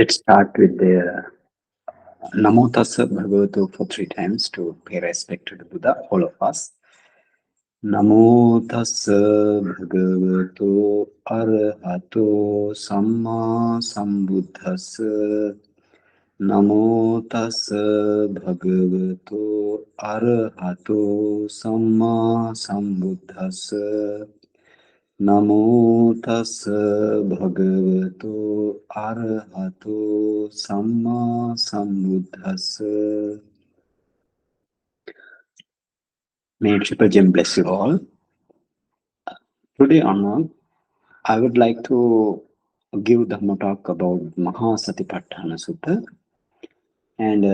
Let's start with the Namo Tassa Bhagavato for 3 times to pay respect to the Buddha, all of us. Namo Tassa Bhagavato Arahato Samma Sambuddhassa. Namo Tassa Bhagavato Arahato Samma Sambuddhassa. Namo tassa bhagavato arahato samma sambuddhassa. May Triple Gem bless you all. Today onward, I would like to give Dhamma talk about Mahasatipatthana Sutta. And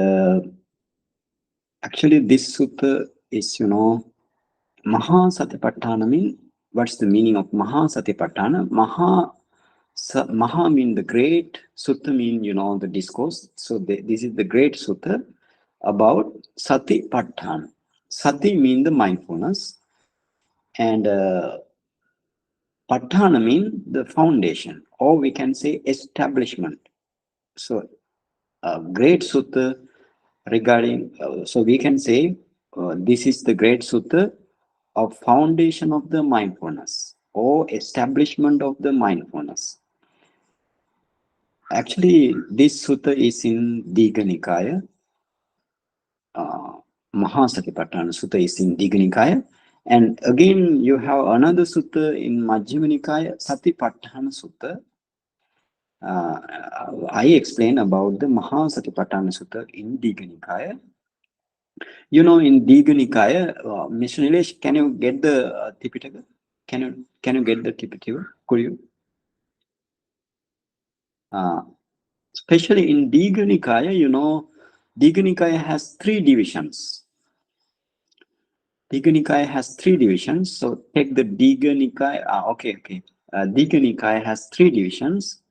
actually this sutta is, Mahasatipatthana mean, what's the meaning of Mahasatipatthana? Maha mean the great, Sutta mean, the discourse. So this is the great Sutta about Satipatthana. Sati mean the mindfulness, and Patthana mean the foundation, or we can say establishment. So great Sutta regarding, so we can say this is the great Sutta of foundation of the mindfulness or establishment of the mindfulness. Actually, this sutta is in Digha Nikaya. Mahasatipatthana Sutta is in Digha Nikaya. And again, you have another sutta in Majjhima Nikaya, Satipatthana Sutta. I explain about the Mahasatipatthana Sutta in Digha Nikaya. In Digha Nikaya, Mr. Nilesh, can you get the Tipitaka? Can you get the Tipitaka? Could you? Especially in Digha Nikaya, Digha Nikaya has 3 divisions. Digha Nikaya has 3 divisions. So take the Digha Nikaya. Okay. Digha Nikaya has 3 divisions.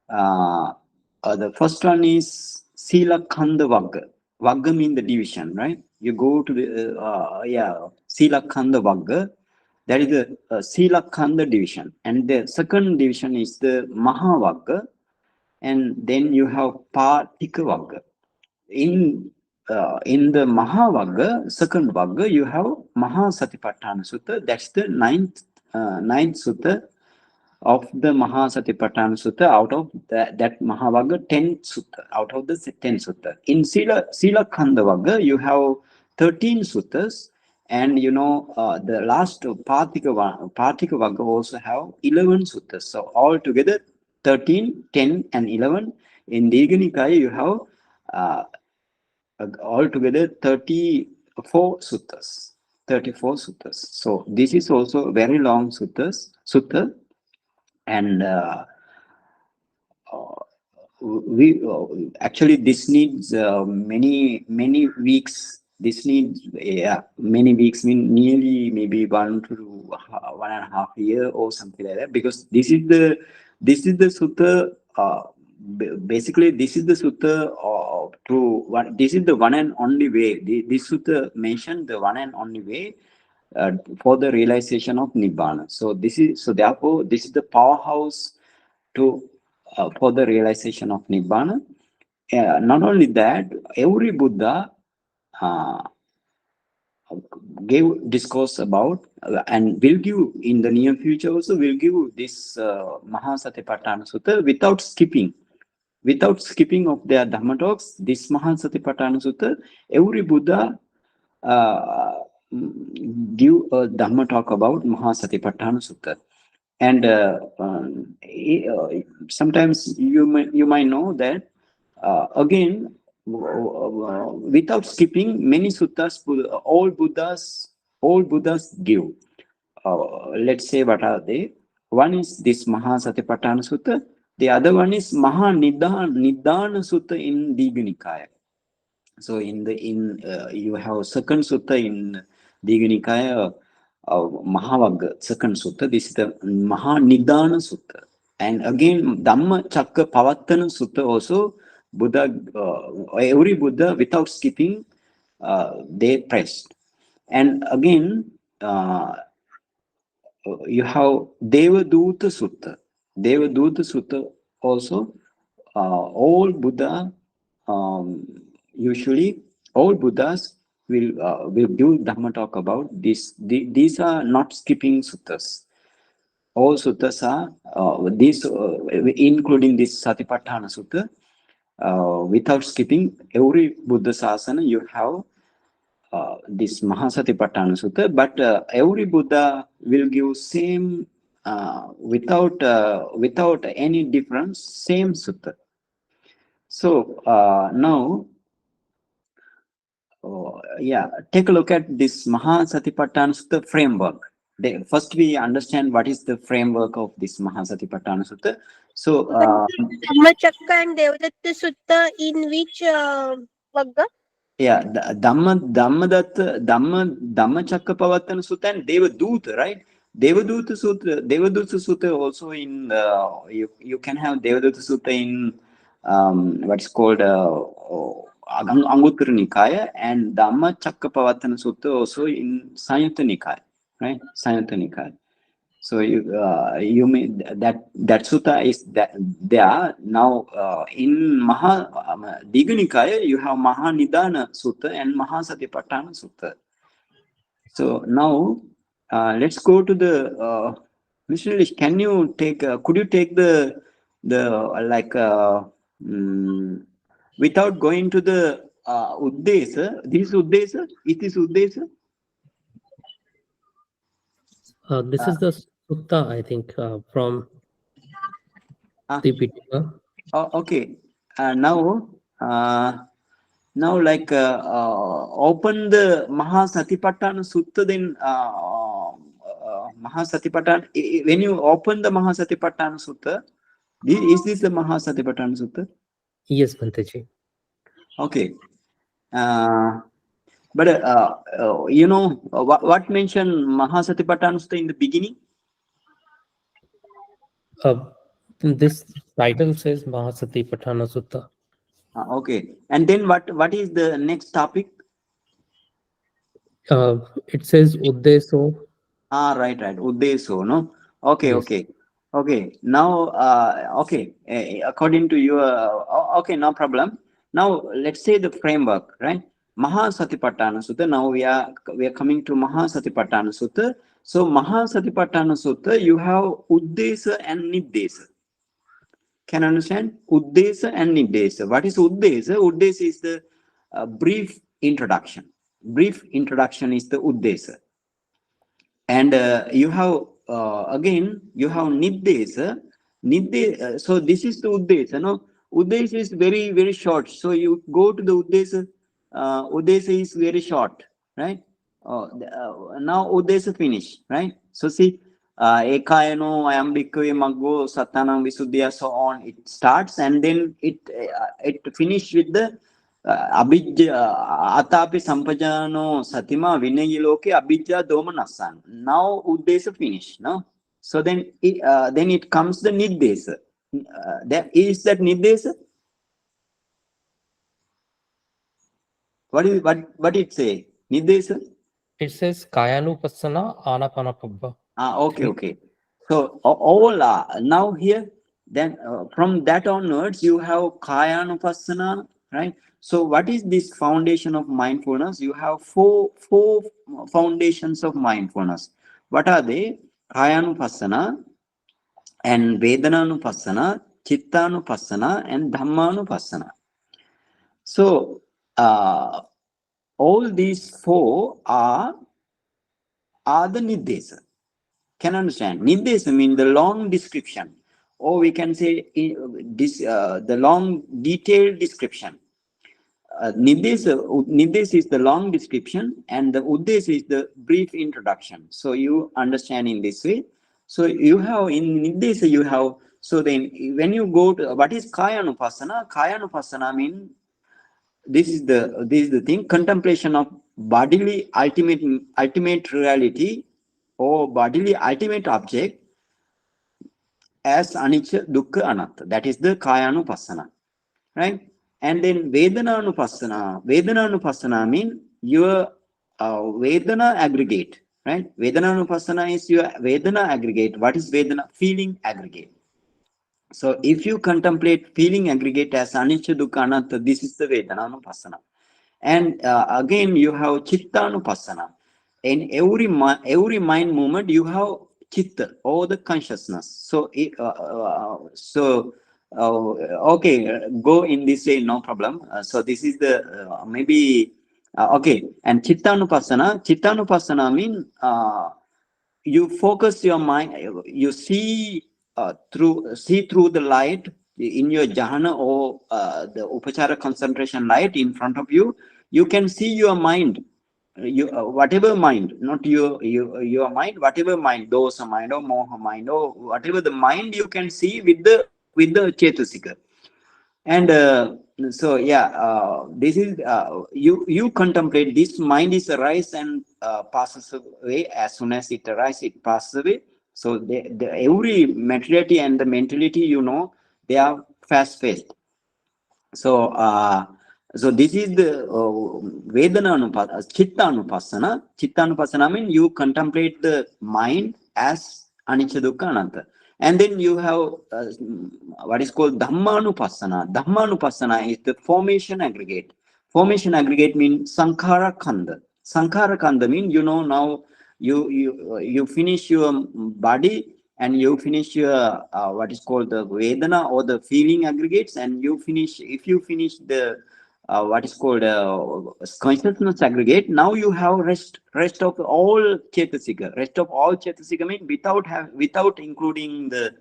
The first one is Sila Khanda Vagga. Vagga means the division, right? You go to the Sila Khanda Vagga. That is the Sila Khanda division. And the second division is the Mahavagga. And then you have Patika Vagga. In the Mahavagga, second Vagga, you have Mahasatipatthana Sutta. That's the ninth sutta of the Mahasatipatthana Sutta. Out of that Mahavagga, 10th sutta out of the 10th sutta. In Sila Khanda Vagga, you have 13 suttas, and the last Patika Vagga also have 11 suttas. So altogether 13, 10, and 11. In Digha Nikaya, you have altogether 34 suttas. 34 suttas. So this is also a very long sutta, and we actually this needs many weeks. This needs many weeks, mean nearly maybe 1.5 year or something like that, because this is the sutta. Basically, this is the sutta this is the one and only way. This sutta mentioned the one and only way for the realization of Nibbana. So therefore this is the powerhouse to for the realization of Nibbana. Not only that, every Buddha gave discourse about and will give in the near future also will give this Mahasatipatthana Sutta without skipping of their Dhamma talks. This Mahasatipatthana Sutta, every Buddha give a Dhamma talk about Mahasatipatthana Sutta. And sometimes you might know that again, without skipping, many suttas, all Buddhas give. Let's say, what are they? One is this Mahasatipatthana Sutta. The other one is Nidana Sutta in Digha Nikaya. So you have second sutta in Digha Nikaya, Mahavagga, second sutta. This is the Mahanidana Sutta. And again, Dhamma Chakka Pavattana Sutta also, Buddha, every Buddha without skipping, they pressed. And again, you have Devaduta Sutta. Devaduta Sutta also, all Buddha, usually all Buddhas will do Dhamma talk about this. These are not skipping suttas. All suttas are these, including this Satipatthana Sutta. Without skipping, every Buddha Sasana you have this Mahasatipatthana Sutta, but every Buddha will give same, without any difference, same sutta. So now, take a look at this Mahasatipatthana Sutta framework. First, we understand what is the framework of this Mahasatipatthana Sutta. So, Dhammacakka and Devadatta Sutta in which Vagga? yeah, Dhammacakkappavattana Sutta and Devaduta, right? Devaduta Sutta also in, you can have Devaduta Sutta in what's called Anguttara Nikaya, and Dhammacakkappavattana Sutta also in Sanyutta Nikaya, right? Sanyutta Nikaya. So you may that sutta is that there now in Digha Nikaya you have Mahanidana Sutta and Mahasatipatthana Sutta. So now let's go to the Mr. Lish, can you take could you take the like without going to the Uddesa, this Uddesa, it is Uddesa. This is the sutta, I think, from Tipitaka. Okay. Now, like open the Mahasatipatthana Sutta. Then Mahasatipatthana. When you open the Mahasatipatthana Sutta, is this the Mahasatipatthana Sutta? Yes, Bhanteji. Okay. But you know what mentioned Mahasatipatthana Sutta in the beginning? This title says Mahasatipatthana Sutta. Okay. And then what is the next topic? It says Uddeso. Right. Uddeso, no? Okay, Yes. okay. Now, okay. According to your, okay, no problem. Now, let's say the framework, right? Mahasatipatthana Sutta. Now we are coming to Mahasatipatthana Sutta. So Mahasatipatthana Sutta, you have Uddesa and Niddesa. Can you understand? Uddesa and Niddesa. What is Uddesa? Uddesa is the brief introduction. Brief introduction is the Uddesa. And you have again you have Niddesa. So this is the Uddesa. No, Uddesa is very short. So you go to the Uddesa. Uddesa is very short, right? Now Uddesa finish, right? So see, Ekayano, Ayambikwe, Maggo, Satanam, Visuddhya, so on. It starts and then it finish with the Abhijja Atapi Sampajano Satima Vinayiloke Abhijja Domanasan. Now Uddesa finish. No? So then it comes the Niddesa. Is that Niddesa? What it say? Niddesa? It says Kayanupassana Anapanapabba. Okay. So all are now here. Then from that onwards, you have Kayanupassana, right? So what is this foundation of mindfulness? You have four foundations of mindfulness. What are they? Kayanupassana and Vedananupassana, Chittanupassana and Dhammanupassana. So all these four are the Niddesa. Can understand? Niddesa means the long description, or we can say the long detailed description. Niddesa is the long description, and the Uddesa is the brief introduction. So you understand in this way. So you have in Niddesa you have. So then when you go to what is Kayanupassana? Kayanupassana means this is the thing, contemplation of bodily ultimate reality or bodily ultimate object as anicca, dukkha, anatta. That is the Kayanupassana, right? And then Vedananupassana means your Vedana aggregate, right? Vedananupassana is your Vedana aggregate. What is Vedana? Feeling aggregate, So if you contemplate feeling aggregate as anicca, dukkha, anatta, this is the Vedananupassana. And again, you have Chittanupassana. In every mind movement, you have Chitta, or the consciousness. So, okay, go in this way, no problem. So this is the maybe okay. And Chittanupassana mean you focus your mind, you see through the light in your jhana, or the upachara concentration light in front of you. You can see your mind, you whatever mind, not your mind, whatever mind, dosa mind or moha mind or whatever the mind, you can see with the chetasika. And so yeah, this is you contemplate this mind is arise and passes away. As soon as it arises, it passes away. So every materiality and the mentality, they are fast paced. So this is the Vedana Anupassana, Chitta Anupassana. Chitta Anupassana means you contemplate the mind as Anicca, Dukkha, Anatta. And then you have what is called Dhammanupassana. Dhammanupassana is the formation aggregate. Formation aggregate means Sankhara Kanda. Sankhara Kanda means, now you finish your body, and you finish your what is called the Vedana or the feeling aggregates, and if you finish the what is called consciousness aggregate. Now you have rest of all Chetasika. Rest of all Chetasika means without including the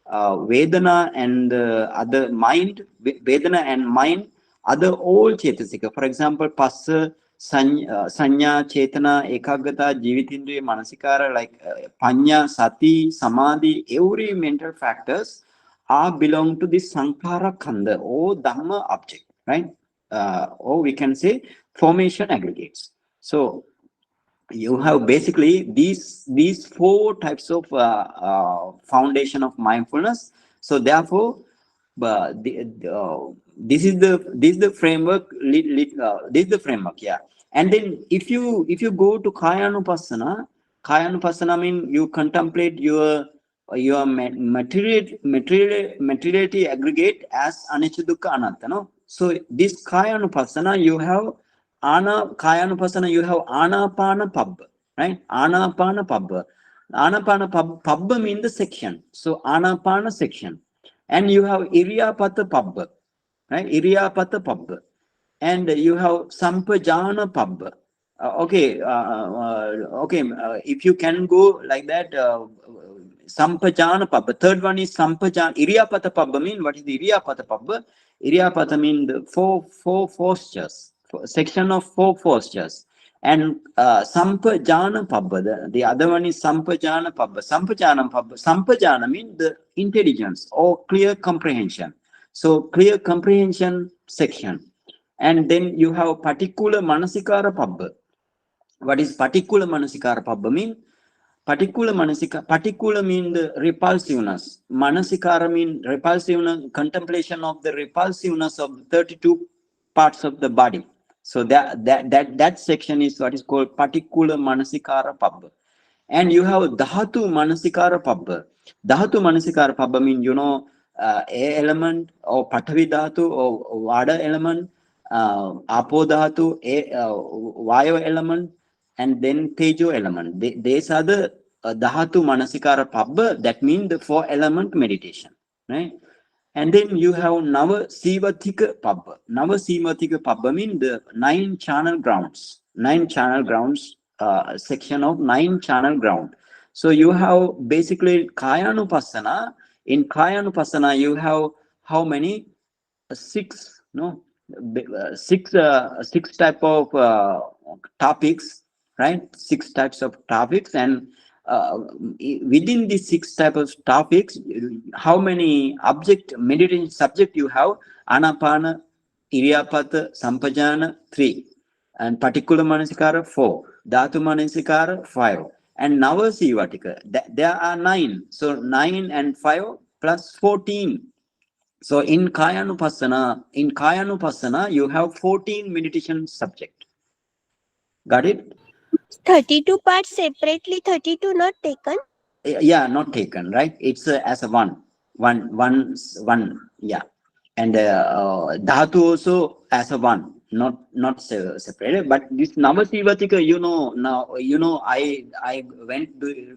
Vedana and other mind, Vedana and mind, other all Chetasika. For example, Passa, Sanya, Chetana, Ekagata, Jivitindriya, Manasikara, like Panya, Sati, Samadhi, every mental factors are belong to this Sankhara Khanda or Dhamma object, right? Or we can say formation aggregates. So you have basically these four types of foundation of mindfulness. So therefore, this is the framework. This is the framework, yeah. And then if you go to Kaya Anupassana mean you contemplate your materiality aggregate as Anicca, Dukkha, Anatta. No, so this Kaya Anupassana you have. Kayanupassana, you have Anapana Pabba, right? Anapana Pabba. Pabba means the section. So Anapana section. And you have Iriyapata Pabba, right? Iriyapata Pabba. And you have Sampajana Pabba. If you can go like that, Sampajana Pabba. Third one is Sampajana. Iriyapata Pabba means, what is the Iriyapata Pabba? Iriyapata means the four postures, section of four postures. And Sampajana Pabba, the other one is Sampajana Pabba. Sampajana means the intelligence or clear comprehension. So clear comprehension section. And then you have particular Manasikara Pabba. What is particular Manasikara Pabba mean? Particular mean the repulsiveness. Manasikara mean repulsiveness, contemplation of the repulsiveness of the 32 parts of the body. So that section is what is called particular Manasikara Pabba. And you have Dhatu Manasikara Pabba. Dhatu Manasikara Pabba mean, air element or Pathavi Dhatu or water element, Apo Dhatu, Vayu element, and then Tejo element. These are the Dhatu Manasikara Pabba. That means the 4 element meditation, right? And then you have Nava Sivathika Pabba. Nava Sivathika Pabba means the 9 channel grounds. 9 channel grounds, section of 9 channel ground. So you have basically Kayanupassana. In Kayanupassana, you have how many? 6, no? Six type of topics, right? 6 types of topics. And within these 6 types of topics, how many meditation subject you have? Anapana, Iriyapata, Sampajana, 3, and particular Manasikara, 4, Dhatu Manasikara, 5, and Navasivatika, there are 9. So 9 and 5 plus 14. So in Kayanupassana, you have 14 meditation subject. Got it? 32 parts separately, 32 not taken. Yeah, not taken, right? It's as a one. one, yeah. And dhatu also as a one, not separated. But this Navasivatika, now I went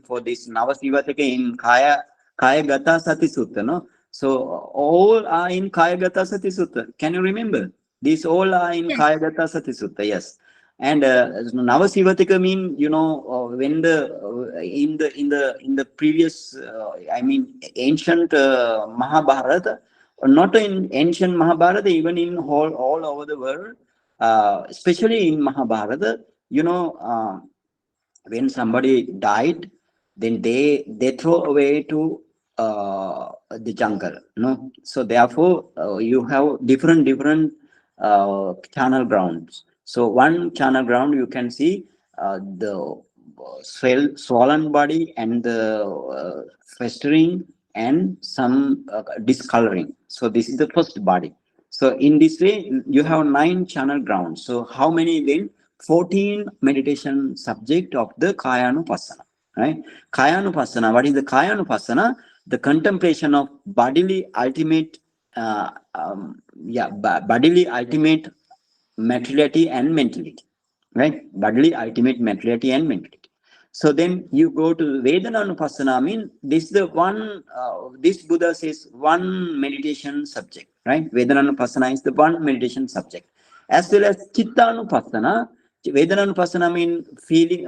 for this Navasivatika in Kaya Gata Sati Sutta, no? So all are in Kaya Gata Sati Sutta. Can you remember? These all are in Yes. Kaya Gata Sati Sutta, yes. And Navasivatika mean, when in the previous, I mean ancient Mahabharata, or not in ancient Mahabharata, even in all over the world, especially in Mahabharata, when somebody died, then they throw away to the jungle. No, so therefore you have different channel grounds. So one channel ground you can see the swollen body and the festering and some discoloring. So this is the first body. So in this way, you have 9 channel grounds. So how many then? 14 meditation subject of the Kayanupassana. Right? Kayanupassana. What is the Kayanupassana? The contemplation of bodily ultimate, bodily ultimate materiality and mentality. Right? Bodily ultimate materiality and mentality. So then you go to Vedananupassana. I mean, this the one. This Buddha says one meditation subject. Right? Vedananupassana is the one meditation subject, as well as Chittanupassana. Vedananupassana mean feeling,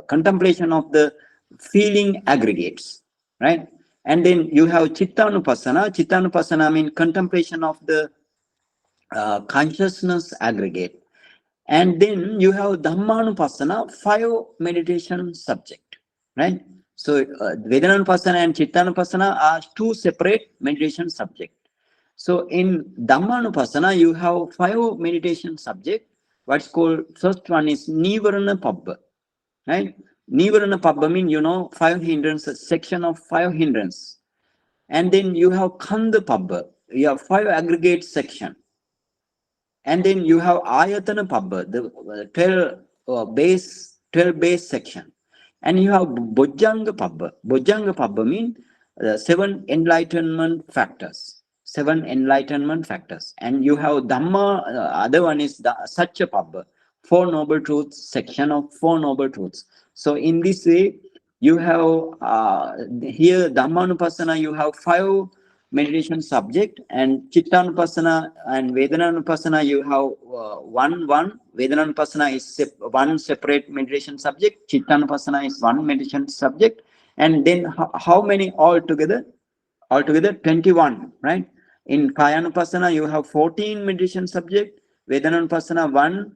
contemplation of the feeling aggregates, right? And then you have Chittanupassana. Chittanupassana mean contemplation of the consciousness aggregate. And then you have Dhammanupassana, 5 meditation subject, right? So Vedananupassana and Chittanupassana are 2 separate meditation subject. So in Dhammanupassana, you have 5 meditation subject. What's called, first one is Nivarana Pabba, right? Nivarana Pabba means, 5 hindrances, section of 5 hindrances. And then you have Khanda Pabba, you have 5 aggregate section. And then you have Ayatana Pabba, the 12 base section. And you have Bojjanga Pabba. Bojjanga Pabba means 7 enlightenment factors. 7 enlightenment factors. And you have Dhamma, other one is the Satya Pabba, 4 noble truths, section of 4 noble truths. So in this way, you have here Dhammanupassana, you have 5 meditation subject, and Chittanupassana and Vedananupassana you have one. Vedananupassana is one separate meditation subject, Chittanupassana is one meditation subject, and then how many altogether? Altogether 21, right? In Kayanupassana you have 14 meditation subject, Vedananupassana 1,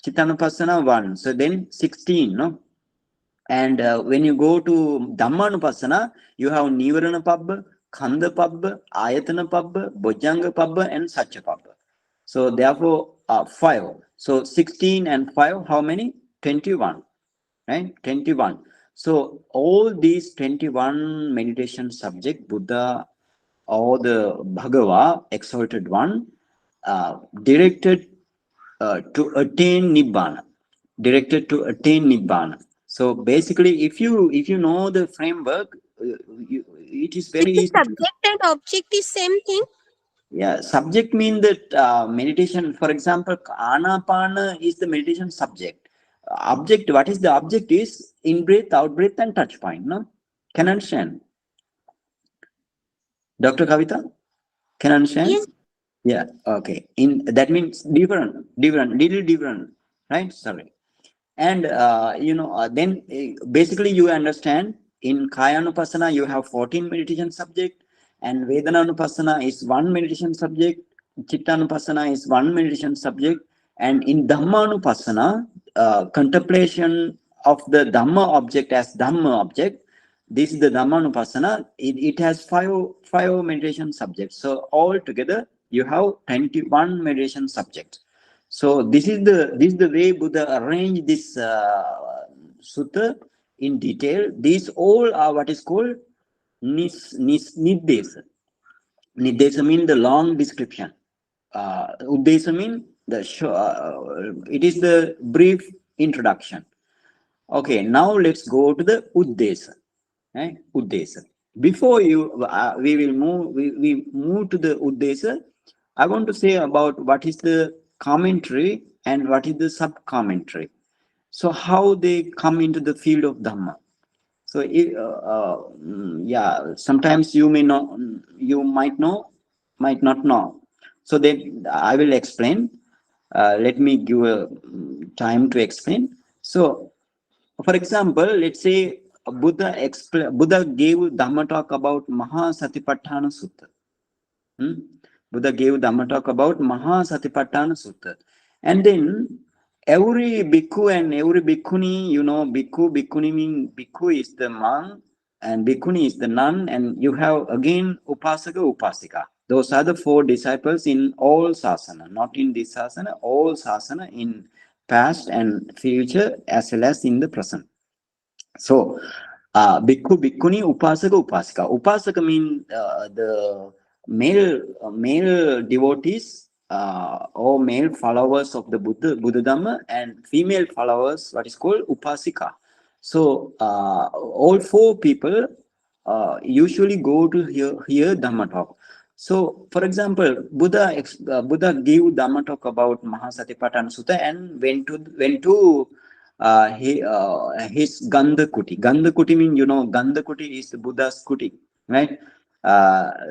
Chittanupassana 1, so then 16, no? And when you go to Dhammanupassana, you have Nivarana Pabba, Khanda Pabba, Ayatana Pabba, Bojjanga Pabba, and Satya Pabba. So therefore, 5. So 16 and 5, how many? 21. Right? 21. So all these 21 meditation subject, Buddha or the Bhagava, exalted one, directed to attain Nibbana. Directed to attain Nibbana. So basically, if you know the framework, it is very Is the easy to. subject and object is same thing? Yeah, subject means that meditation. For example, Anapana is the meditation subject. Object, what is the object? Is in breath, out breath, and touch point. No, can understand, Dr. Kavita? Can understand? Yes. Yeah. Okay. In that means different, little different, right? Sorry. And then basically you understand in Kayanupassana you have 14 meditation subject, and Vedananupassana is 1 meditation subject, Chittanupassana is 1 meditation subject, and in Dhammanupassana, contemplation of the Dhamma object as Dhamma object, this is the Dhammanupassana, it has five meditation subjects. So all together you have 21 meditation subjects. So this is the way Buddha arranged this sutta in detail. These all are what is called nirdesa. Nirdesa means the long description. Uddesa means it is the brief introduction. Okay, now let's go to the Uddesa. Right? Uddesa. Before we move to the Uddesa, I want to say about what is the commentary and what is the sub commentary. So how they come into the field of Dhamma. So yeah, sometimes you may know, you might know, might not know. So then I will explain. Let me give a time to explain. So, for example, let's say Buddha gave Dhamma talk about Mahasatipatthana Sutta. Hmm? Buddha gave Dhamma talk about Mahasatipatthana Sutta. And then every bhikkhu and every bhikkhuni, bhikkhu mean bhikkhu is the monk and bhikkhuni is the nun, and you have again upasaka, upasika. Those are the four disciples in all sasana, not in this sasana, all sasana in past and future as well as in the present. So, bhikkhu, bhikkhuni, upasaka, upasika. Upasaka mean the male devotees or male followers of the Buddha Dhamma, and female followers, what is called upasika. So, all four people usually go to hear Dhamma talk. So, for example, Buddha gave Dhamma talk about Mahasatipatthana Sutta and went to his Gandha Kuti. Gandha Kuti means, Gandha Kuti is Buddha's Kuti, right?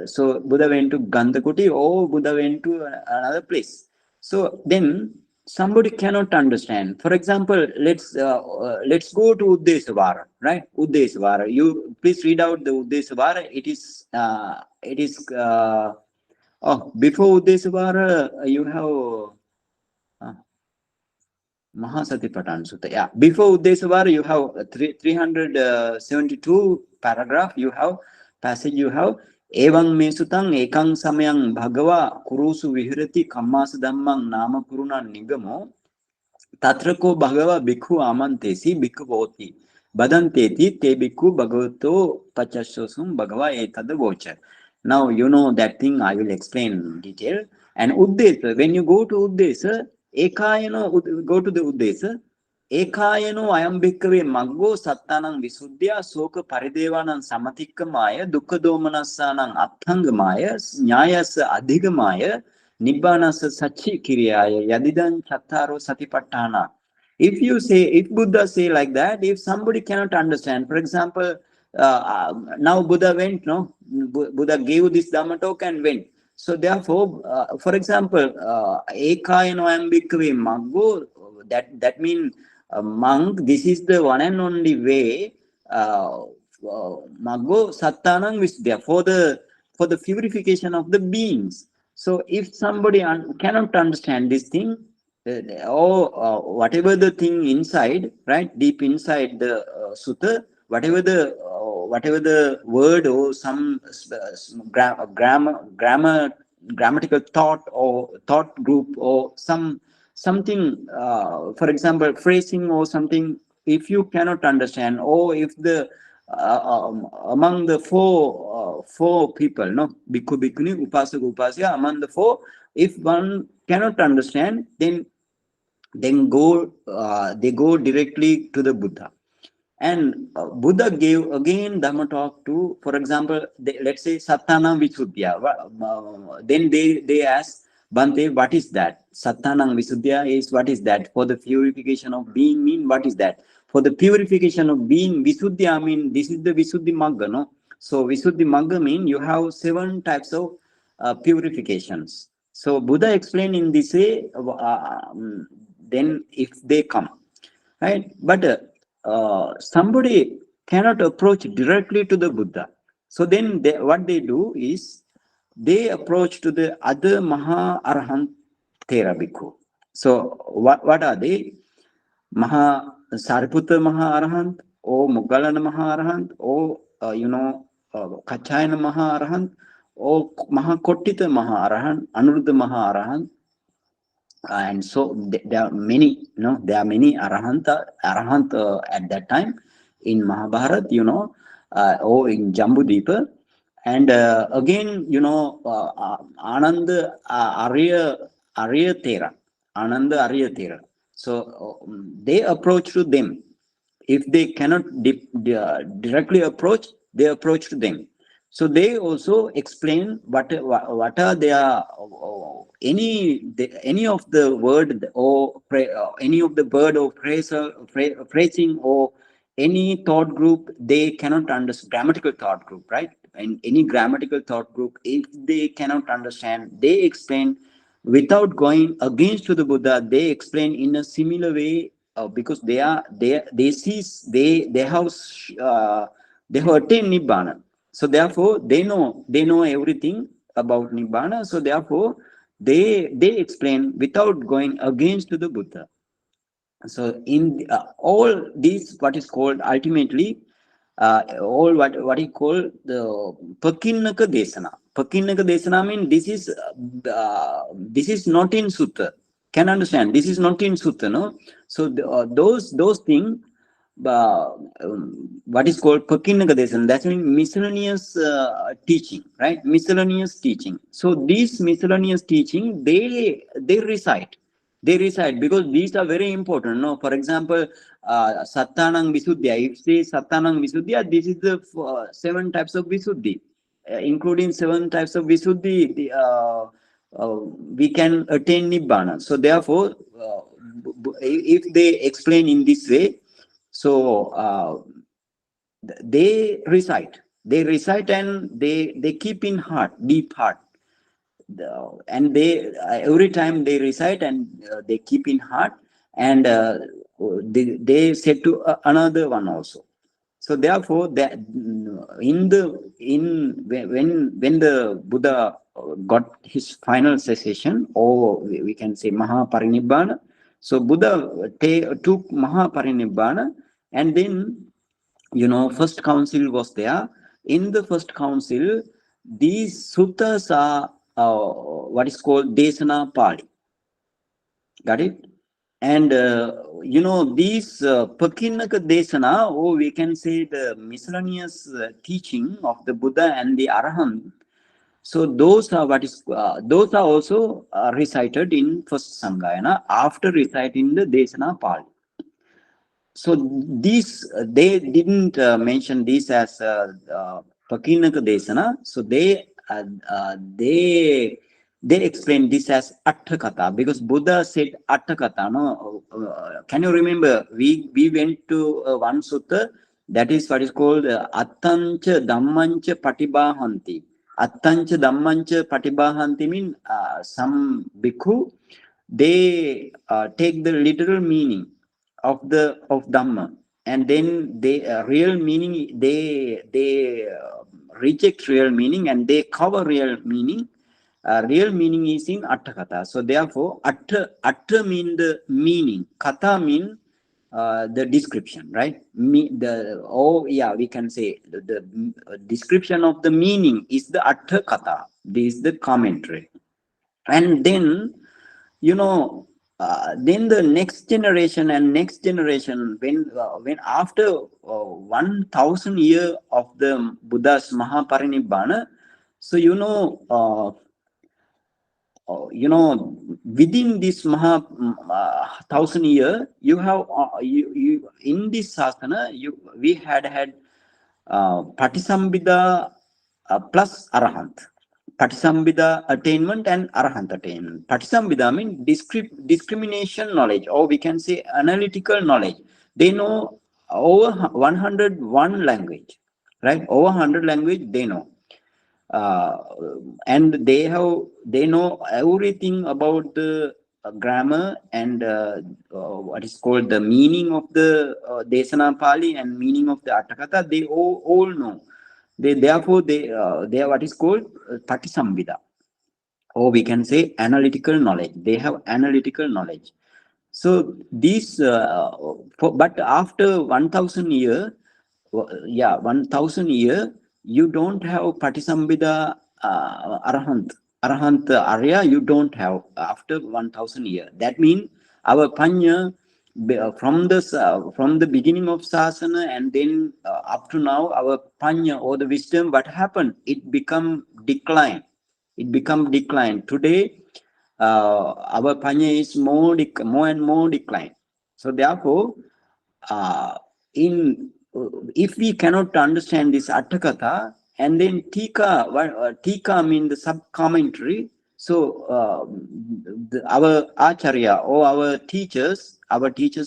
So Buddha went to Gandha Kuti or Buddha went to another place. So then somebody cannot understand. For example, let's go to Uddesavara, right? Uddesavara. You please read out the Uddesavara. Before Uddesavara, you have Mahasatipatthana Sutta. Yeah. Before Uddesavara, you have 372 paragraph. You have passage. You have Evang mesutang ekang samayang bhagava kurusu vihirati kammasa dhammang nama kuruna nigamo tatrako bhagava bhikkhu amantesi bhikkhu voti badanteti te bhikkhu bhagavato pachasosum bhagava etad vocha. Now you know that thing. I will explain in detail. And Uddesa, when you go to Uddesa, go to the Uddesa. Ekayano ayam bhikkave maggo sattanang visuddhya soka paridevanang samatikkamaya dukkha domanassanang atthangamaya nyayasa adhigamaya nibbanasa sachi kiriyaya yadidan chattaro satipatthana. If Buddha say like that, if somebody cannot understand, for example, now Buddha went, no? Buddha gave this Dhamma talk and went. So therefore, for example, Ekayano ayam bhikkave maggo, that means monk, this is the one and only way, Maggo Sattanang Visuddhya, for the purification of the beings. So if somebody cannot understand this thing, or whatever the thing inside, right, deep inside the sutta, whatever the word or some grammatical thought or thought group or something, for example, phrasing or something, if you cannot understand, or if the among the four people, no, bhikkhu, bhikkhuni, upasaka, upasika, among the four, if one cannot understand, then they go directly to the Buddha. And Buddha gave again Dhamma talk to, for example, let's say Sattana Visuddhya. Then they ask Bhante, what is that? Sattanang Visuddhya is what is that? For the purification of being mean, what is that? For the purification of being, Visuddhya mean, this is the Visuddhi Magga, no? So Visuddhi Magga mean you have 7 types of purifications. So Buddha explained in this way, then if they come, right? But somebody cannot approach directly to the Buddha. So then what they do is they approach to the other Maha Arahant Thera Bhikkhu. So what are they? Sariputta Maha Arahant, or Moggallana Maha Arahant, or Kachayana Maha Arahant, or Mahakottita Maha Arahant, Anuruddha Maha Arahant. And so there are many, there are many arahant at that time in Mahabharata, or in Jambudipa. And again, Ananda Arya Thera, Ananda Arya Thera. So they approach to them. If they cannot directly approach, they approach to them. So they also explain what are their any of the word or any of the word or phrase phrasing or any thought group they cannot understand, grammatical thought group, right? And any grammatical thought group, if they cannot understand, they explain without going against to the Buddha. They explain in a similar way, because they have they have attained nibbana. So therefore they know everything about nibbana. So therefore they explain without going against to the Buddha. So in all these, what is called ultimately all what he call the Pakinnaka Desana. Pakinnaka Desana means this is not in Sutta. Can understand? This is not in Sutta, no. So those things, what is called Pakinnaka Desana, that means miscellaneous teaching, right? Miscellaneous teaching. So these miscellaneous teaching, they recite because these are very important. No, for example, Sattanang Visuddhya. If say Sattanang Visuddhya, this is the 7 types of Visuddhi, including 7 types of Visuddhi. We can attain Nibbana. So therefore, if they explain in this way, so they recite and they keep in heart, deep heart. And they every time they recite and they keep in heart, and they said to another one also. So therefore that when the Buddha got his final cessation, or we can say Mahaparinibbana. So Buddha took Mahaparinibbana, and then first council was there. In the first council, these suttas are what is called Desana Pali. Got it? And these Pakinnaka Desana, or we can say the miscellaneous teaching of the Buddha and the Arahant. So those are those are also recited in first Sanghayana after reciting the Desana Pali. So these they didn't mention this as Pakinnaka Desana. So they explain this as Atthakatha, because Buddha said Atthakatha. No, can you remember? We went to one sutta, that is what is called Attancha Dhammancha Patibahanti. Attancha Dhammancha Patibahanti mean some bhikkhu, they take the literal meaning of Dhamma, and then they real meaning, they reject real meaning and they cover real meaning. Real meaning is in Atthakatha. So therefore, Atta mean the meaning, Katha mean the description, right? We can say the description of the meaning is the Atthakatha. This is the commentary. And then then the next generation when after 1,000 years of the Buddha's Mahaparinibbana, so within this 1,000 year, you have you in this sasana, we had Patisambhida plus Arahant. Patisambhida attainment and Arahant attainment. Patisambhida means discrimination knowledge, or we can say analytical knowledge. They know over 101 language, right? Over 100 language they know. And they know everything about the grammar and what is called the meaning of the Desana Pali and meaning of the Atthakatha. They all know. Therefore they are what is called Patisambhida, or we can say analytical knowledge. They have analytical knowledge. So these but after 1,000 year, 1,000 year, you don't have Patisambhida Arahant Arya, you don't have after 1,000 year. That means our Panya, from the beginning of Sasana and then up to now, our Panya or the wisdom, what happened? It become decline. Today, our Panya is more and more decline. So therefore, if we cannot understand this Atthakatha, And then Tikka, Tikka means the sub-commentary. So our Acharya or our teachers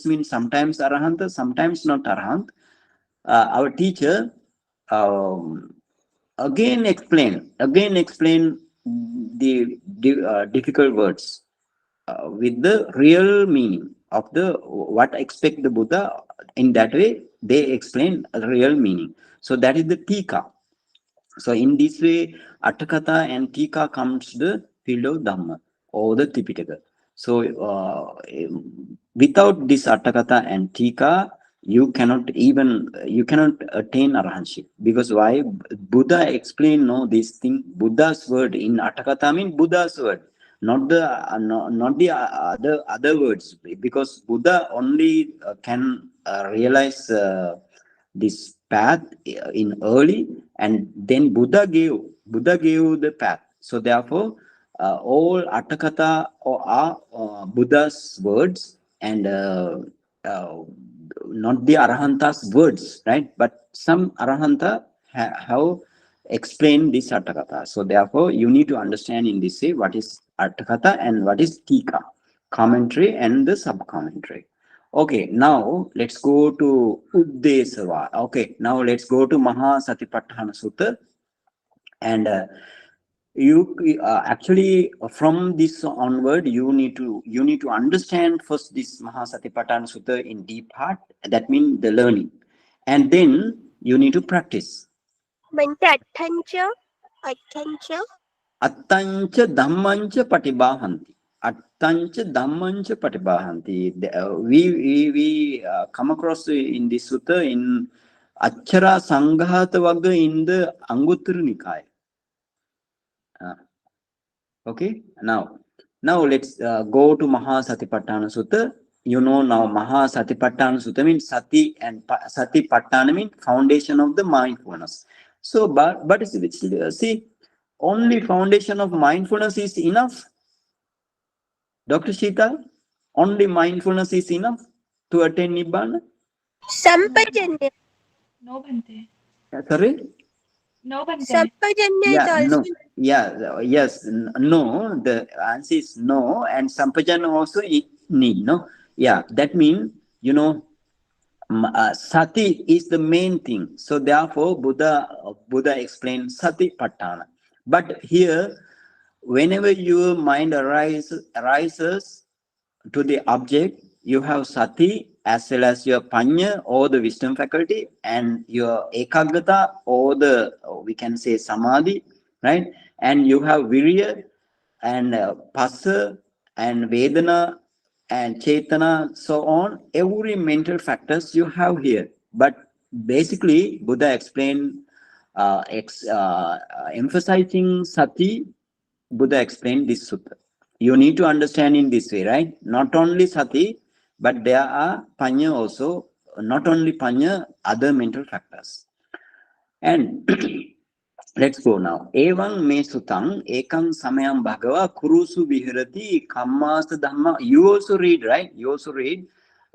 mean sometimes Arahanta, sometimes not Arahant. Our teacher um, again explain the difficult words with the real meaning of the what expect the Buddha. In that way, they explain the real meaning. So that is the Tika. So in this way, Atthakatha and Tikka comes to the field of Dhamma or the Tipitaka. So without this Atthakatha and Tikka, you cannot attain arahantship. Because why? Buddha explained no this thing. Buddha's word in Atthakatha means Buddha's word, not the not the other words. Because Buddha only can realize this path in early, and then Buddha gave the path. So therefore all Atthakatha are Buddha's words, and not the Arahanta's words, right? But some Arahanta have explained this Atthakatha. So therefore you need to understand in this way what is Atthakatha and what is Tika, commentary and the sub commentary. Okay, now let's go to Uddesava. Okay, now let's go to Mahasatipatthana Sutta. And you actually from this onward you need to understand first this Mahasatipatthana Sutta in deep heart. That means the learning, and then you need to practice. Bhante, attancha. Attancha dhammancha patibahanti. Attancha dhammancha patibahanti. We come across in this sutta in Achara Sanghata Vagga in the Anguttara Nikaya. Okay, now let's go to Mahasatipatthana Sutta. You know now Mahasatipatthana Sutta means Sati, and Satipatthana means foundation of the mindfulness. So, but see, only foundation of mindfulness is enough, Dr. Shita? Only mindfulness is enough to attain Nibbana? Sampajanya. No, Bhante. Sorry? No, Bhante. Sampajanya is Yeah, also. no. Yeah, yes, no. The answer is no, and Sampajana also need, no? Yeah, that means, Sati is the main thing. So therefore, Buddha explained Satipatthana. But here, whenever your mind arises to the object, you have sati as well as your panya or the wisdom faculty, and your ekaggata or the we can say samadhi, right? And you have virya and passa and vedana and chetana, so on. Every mental factors you have here. But basically, Buddha explained emphasizing sati. Buddha explained this sutta. You need to understand in this way, right? Not only sati, but there are panya also. Not only panya, other mental factors. And let's go now. Evam me sutang ekam samayam bhagava kurusu viharati kammasa dhamma. You also read, right? You also read.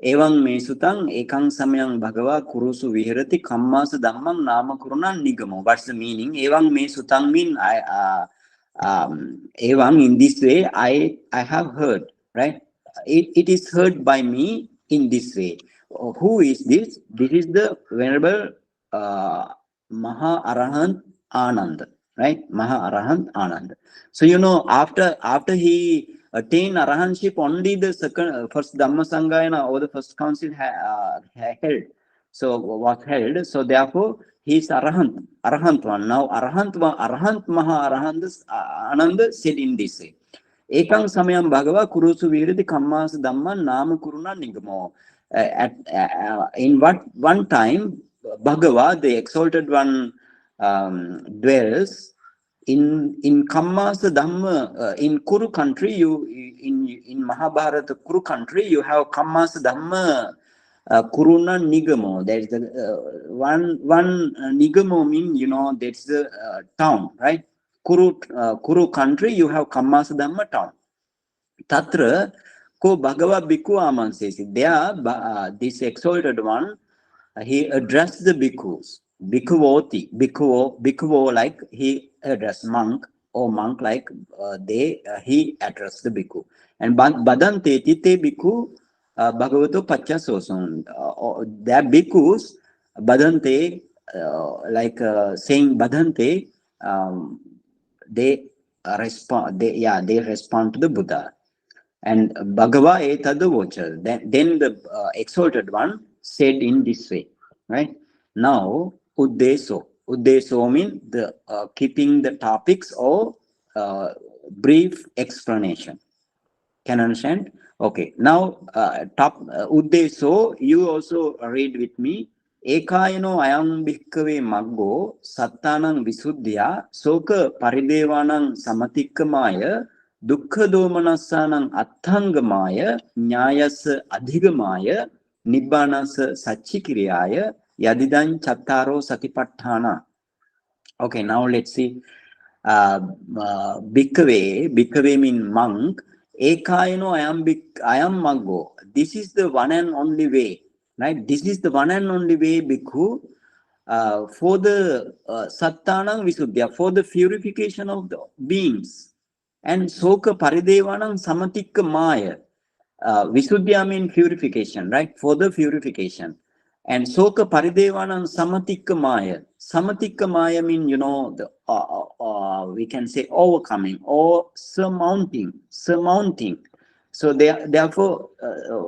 Evam me sutang ekam samayam bhagava kurusu viharati kammasa dhammam nama kuruna nigamo. What's the meaning? Evam me sutang mean evam in this way I have heard, right? It is heard by me in this way. Who is this? This is the Venerable Maha Arahant Anand, right? Maha Arahant Anand. So after he attained arahantship, only the first Dhamma Sanghayana or the first council held. So was held. So therefore he is Arahant one. Now Arahant Maha Arahant Ananda said in this way. Ekang samayam bhagava kurusu virati kammas dhamma nama kuruna nigamo. In one time, Bhagava, the exalted one, dwells in Kammas Dhamma. In Kuru country, in Mahabharata Kuru country, you have Kammas Dhamma Kuruna Nigamo. There is the one Nigamo mean that's the town, right? Kuru country, you have Kammas Dhamma town. Tatra ko Bhagava Bhikkhu Aman says, there this exalted one, he addressed the bhikkhus. Bhikkhuvoti, bhikkhuvo like he address monk, or monk like he addressed the bhikkhu. And badante tite bhikkhu bhagavato pachasosun. Their bhikkhus badante, saying badante, they they respond to the Buddha. And Bhagava etadavocha. Then the exalted one said in this way, right? Now, Uddeso. Uddeso means the keeping the topics or brief explanation. Can you understand? Okay. Now, Uddeso, you also read with me. Ekayano ayam bhikkave maggo sattanang visuddhya soka paridevanang samatikkamaya dukkha domanassanang attangamaya nyayasa adhigamaya nibbanasa sachikiriyaya yadidan chattaro satipatthana. Okay, now let's see. Bhikkave means monk. Ekayano ayam maggo. This is the one and only way, right? This is the one and only way, bhikkhu, for the sattanang visuddhya, for the purification of the beings. And soka paridevanang samatikka maya. Visuddhya means purification, right? For the purification. And soka paridevanang samatikka maya. Samatikka maya means, we can say overcoming or surmounting. So therefore,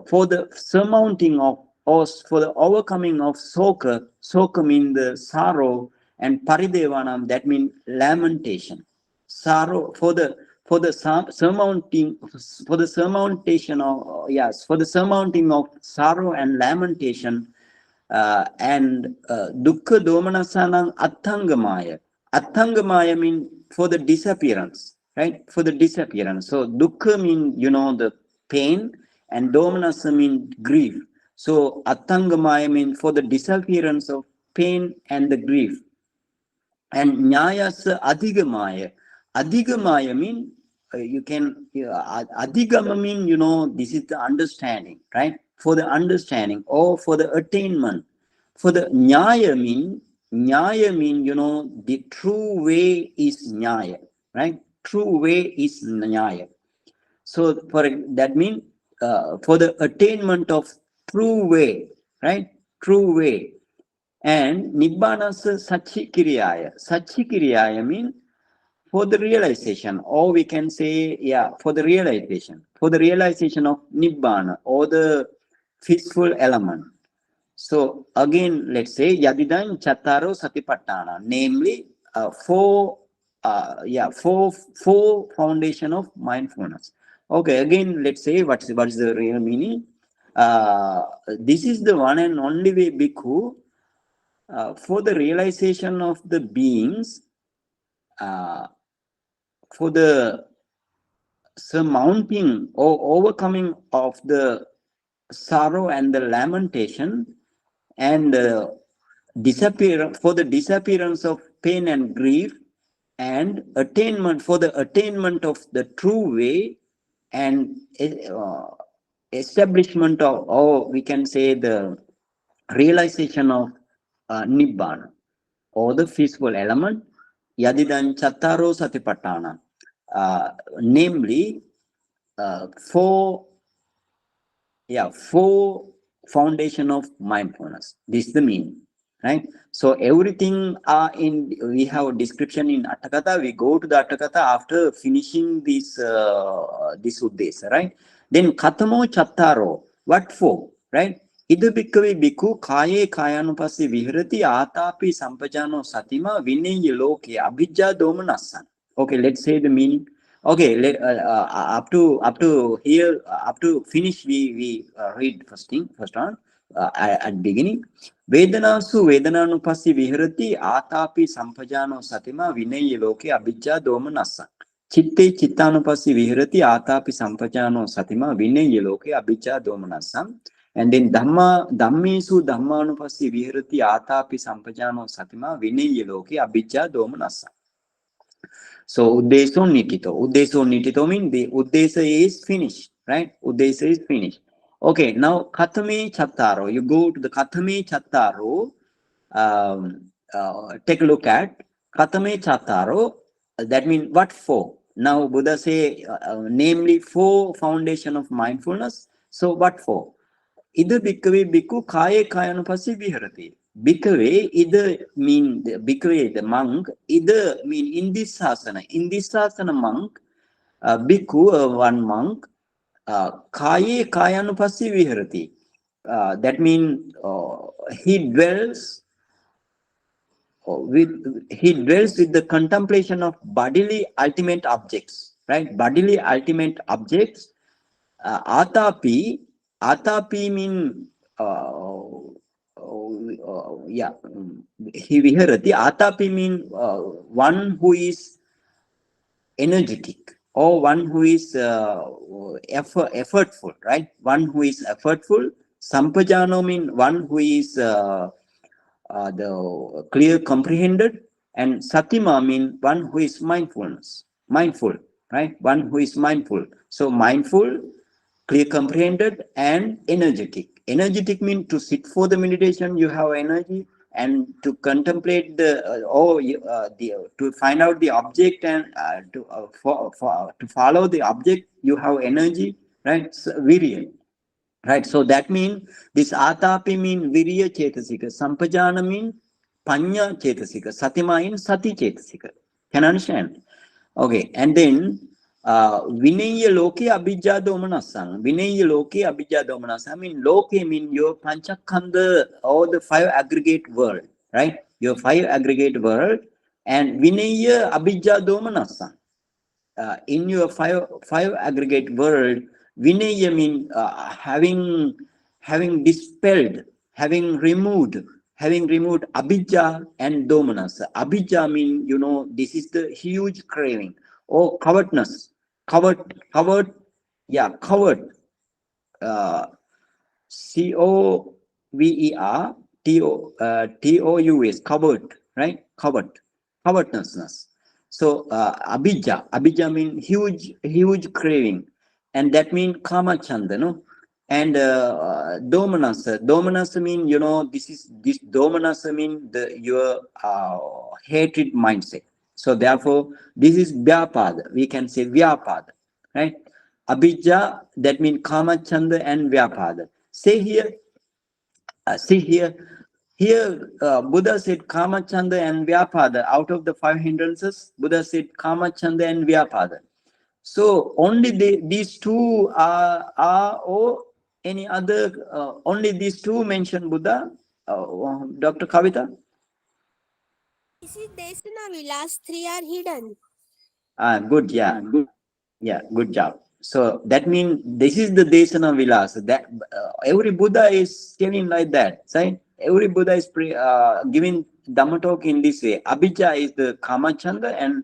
for the surmounting of, or for the overcoming of soka means the sorrow, and paridevanam, that means lamentation. Sorrow for the surmounting of sorrow and lamentation, and dukkha domanasanang attangamaya. Attangamaya means for the disappearance, right? For the disappearance. So dukkha means, the pain, and domanasa means grief. So attangamaya means for the disappearance of pain and the grief. And nyayasa adhigamaya. Adhigamaya means adhigama means, this is the understanding, right? For the understanding or for the attainment. For the nyaya means, the true way is nyaya, right? True way is nyaya. So that means for the attainment of true way, right? True way. And nibbanasa sachikiriyaya. Sachikiriyaya means for the realization, or we can say, for the realization of nibbana, or the peaceful element. So again, let's say yadidan chattaro satipatthana, namely four foundation of mindfulness. Okay, again, let's say what is the real meaning. This is the one and only way, bhikkhu, for the realization of the beings, for the surmounting or overcoming of the sorrow and the lamentation, and for the disappearance of pain and grief, and for the attainment of the true way, and establishment of, or we can say the realization of nibbana, or the peaceful element, yadidan chattaro satipatthana, namely four foundation of mindfulness. This is the meaning, right? So everything we have a description in Atthakatha. We go to the Atthakatha after finishing this uddesa, right? Then kathamo chattaro, what for, right? Ida bhikkave bhikkhu kaye kayanupassi viharati atapi sampajano satima vinaya loke abhijja domanassan. Okay, let's say the meaning. Okay, up to here, up to finish, we read first one at beginning. Vedanasu vedananupassi viharati atapi sampajano satima vinaya loke abhijja domanassa. Chitte chittanupassi viharati atapi sampajano satima vinaya loke abhijja domanassa. And then dhammesu dhammanupassi viharati atapi sampajano satima vinaya loke abhijja domanassa. So uddeso nitito means the uddesa is finished, right? Uddesa is finished. Okay, now kathame chattaro. You go to the kathame chattaro. take a look at Katame Chataro, that means what for? Now Buddha say, namely four foundation of mindfulness. So what for? Ida bhikkhave bhikkhu kaya kayanupassi viharati. Bhikkhave either mean the bhikkhave, the monk, either mean in this sasana. In this sasana monk, bhikkhu, one monk, kaye kayanupassi viharati. That means he dwells he dwells with the contemplation of bodily ultimate objects, right? Bodily ultimate objects. Atapi mean he viharati. Atapi mean one who is energetic or one who is effortful, right? One who is effortful. Sampajano mean one who is the clear comprehended, and satima mean one who is mindful, right? One who is mindful. So mindful, clear comprehended, and energetic mean to sit for the meditation you have energy, and to contemplate to find out the object, and to follow the object you have energy, right? So, virya. Right, so that means this atapi mean virya chetasika, sampajana mean panya chetasika, satima in sati chetasika. Can you understand? Okay, and then vinaya loke abhijja domanasang. Vinaya loke abhijja domanasang. I mean, loke mean your panchakanda or the five aggregate world, right? Your five aggregate world, and vinaya abhijja domanasang. In your five aggregate world, vinaya mean having dispelled, having removed abhijja and domanasa. Abhijja mean, this is the huge craving or covetousness, covered, covered, COVER TOUS, covered, right? Covetousness. So abhijja mean huge craving, and that means kama chanda, no? And domanasa mean, this domanasa mean your hatred mindset. So therefore this is vyapada, we can say vyapada, right? Abhijja, that means kama chanda and vyapada. See here, Buddha said Kama Chanda and Vyapada. Out of the five hindrances, Buddha said Kama Chanda and Vyapada. So only these two are or any other, only these two mentioned Buddha, Dr. Kavita? This is Desana Vilas, three are hidden. Good, yeah. Yeah, good job. So that means this is the Desana Vilas. That every Buddha is telling like that, right? Every Buddha is giving Dhamma talk in this way. Abhijja is the Kamachanda, and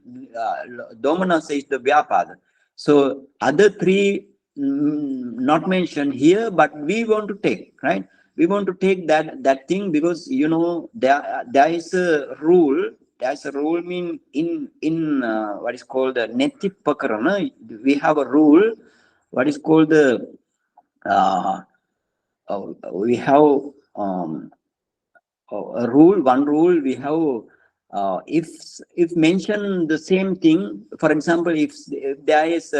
Domanasa is the Vyapada. So other three not mentioned here, but we want to take, right? We want to take that thing, because there is a rule. There's a rule mean in what is called the Neti Pakarana. We have a rule, what is called the we have a rule. One rule we have. If mention the same thing, for example, if there is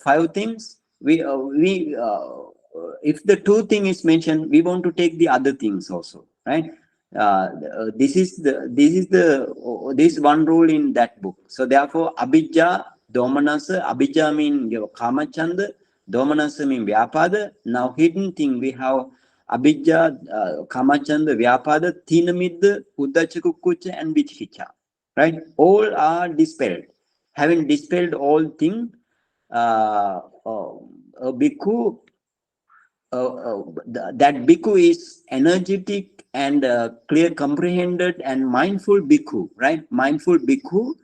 five things, we if the two thing is mentioned, we want to take the other things also, right? This is one rule in that book. So therefore, abhijja, domanasa. Abhijja mean your kamachanda, domanasa mean vyapada. Now hidden thing we have abhijja, kamachanda, vyapada, tinamidda, uddachakukkucha, and vichikicha. Right? All are dispelled. Having dispelled all things, a bhikkhu, that bhikkhu is energetic and clear comprehended and mindful bhikkhu, right? Mindful bhikkhu,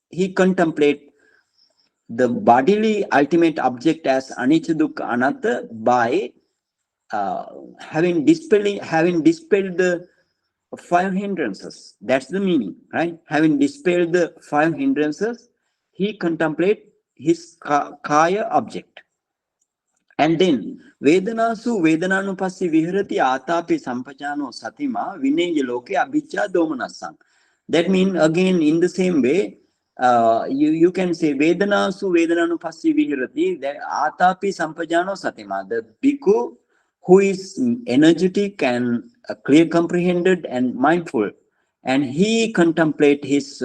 he contemplate the bodily ultimate object as anicca dukkha anatta by having dispelled the five hindrances. That's the meaning, right? Having dispelled the five hindrances, he contemplate his kaya object. And then Vedanasu Vedananupassi Viharati Atapi Sampajano Satima Vinaya Loke Abhijja Domanasam. That means again in the same way, you can say Vedanasu Vedananupassi Viharati, that Atapi Sampajano Satima, the bhikkhu who is energetic and clear comprehended and mindful, and he contemplate his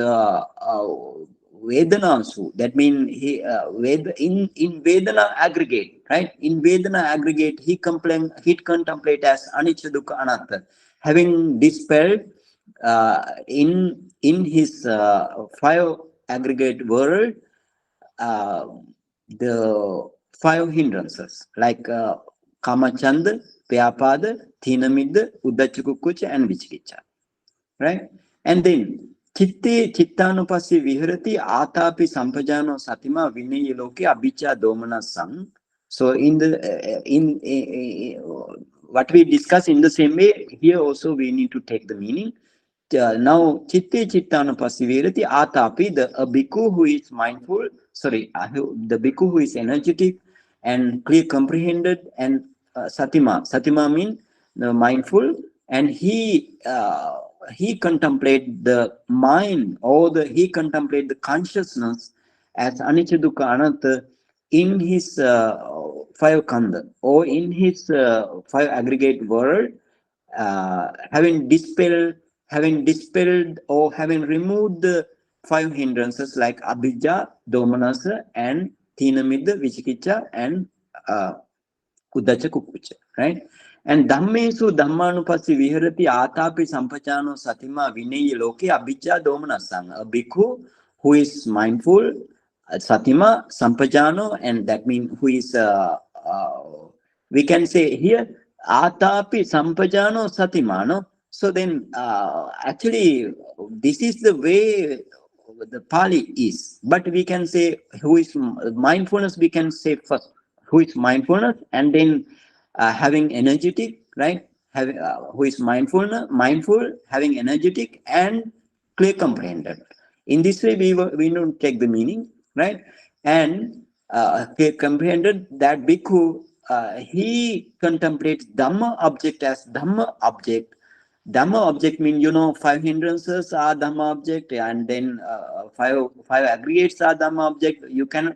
Vedanasu. That means he in Vedana aggregate, right? In Vedana aggregate, he contemplate as Anicca Dukkha Anatta, having dispelled in his five aggregate world uh, the five hindrances like Kamachanda, Vyapada, Thinamidda, Uddhacca and Vicikiccha. Right? And then Chitte Chittanupassi Viharati Atapi Sampajano Satima Vinaya Loke Abhijja Domana Sang. So in the what we discuss in the same way, here also we need to take the meaning. Now Chitte Chittanupassi Viharati Atapi, a bhikkhu who is mindful, the bhikkhu who is energetic and clear comprehended, and Satima means mindful, and he contemplate the mind, or he contemplate the consciousness as Anicca Dukkha Anatta in his five khandha, or in his five aggregate world, having dispelled or having removed the five hindrances like Abhijja, Domanasa, and Thinamidda, Vicikiccha, and Uddhacca Kukkucca, right? And Dhammesu Dhammanupassi Viharati Atapi Sampajano Satima Vinaya Loke Abhijja Domanasang. A bhikkhu who is mindful, Satima, Sampajano, and that means who is, we can say here, Atapi Sampajano Satimano. So then, actually, this is the way the Pali is. But we can say who is mindfulness, we can say first who is mindfulness, and then having energetic, right? Having who is mindful, having energetic and clear comprehended. In this way, we don't take the meaning, right? And clear comprehended, that bhikkhu he contemplates Dhamma object as Dhamma object. Dhamma object means, five hindrances are Dhamma object, and then five aggregates are Dhamma object.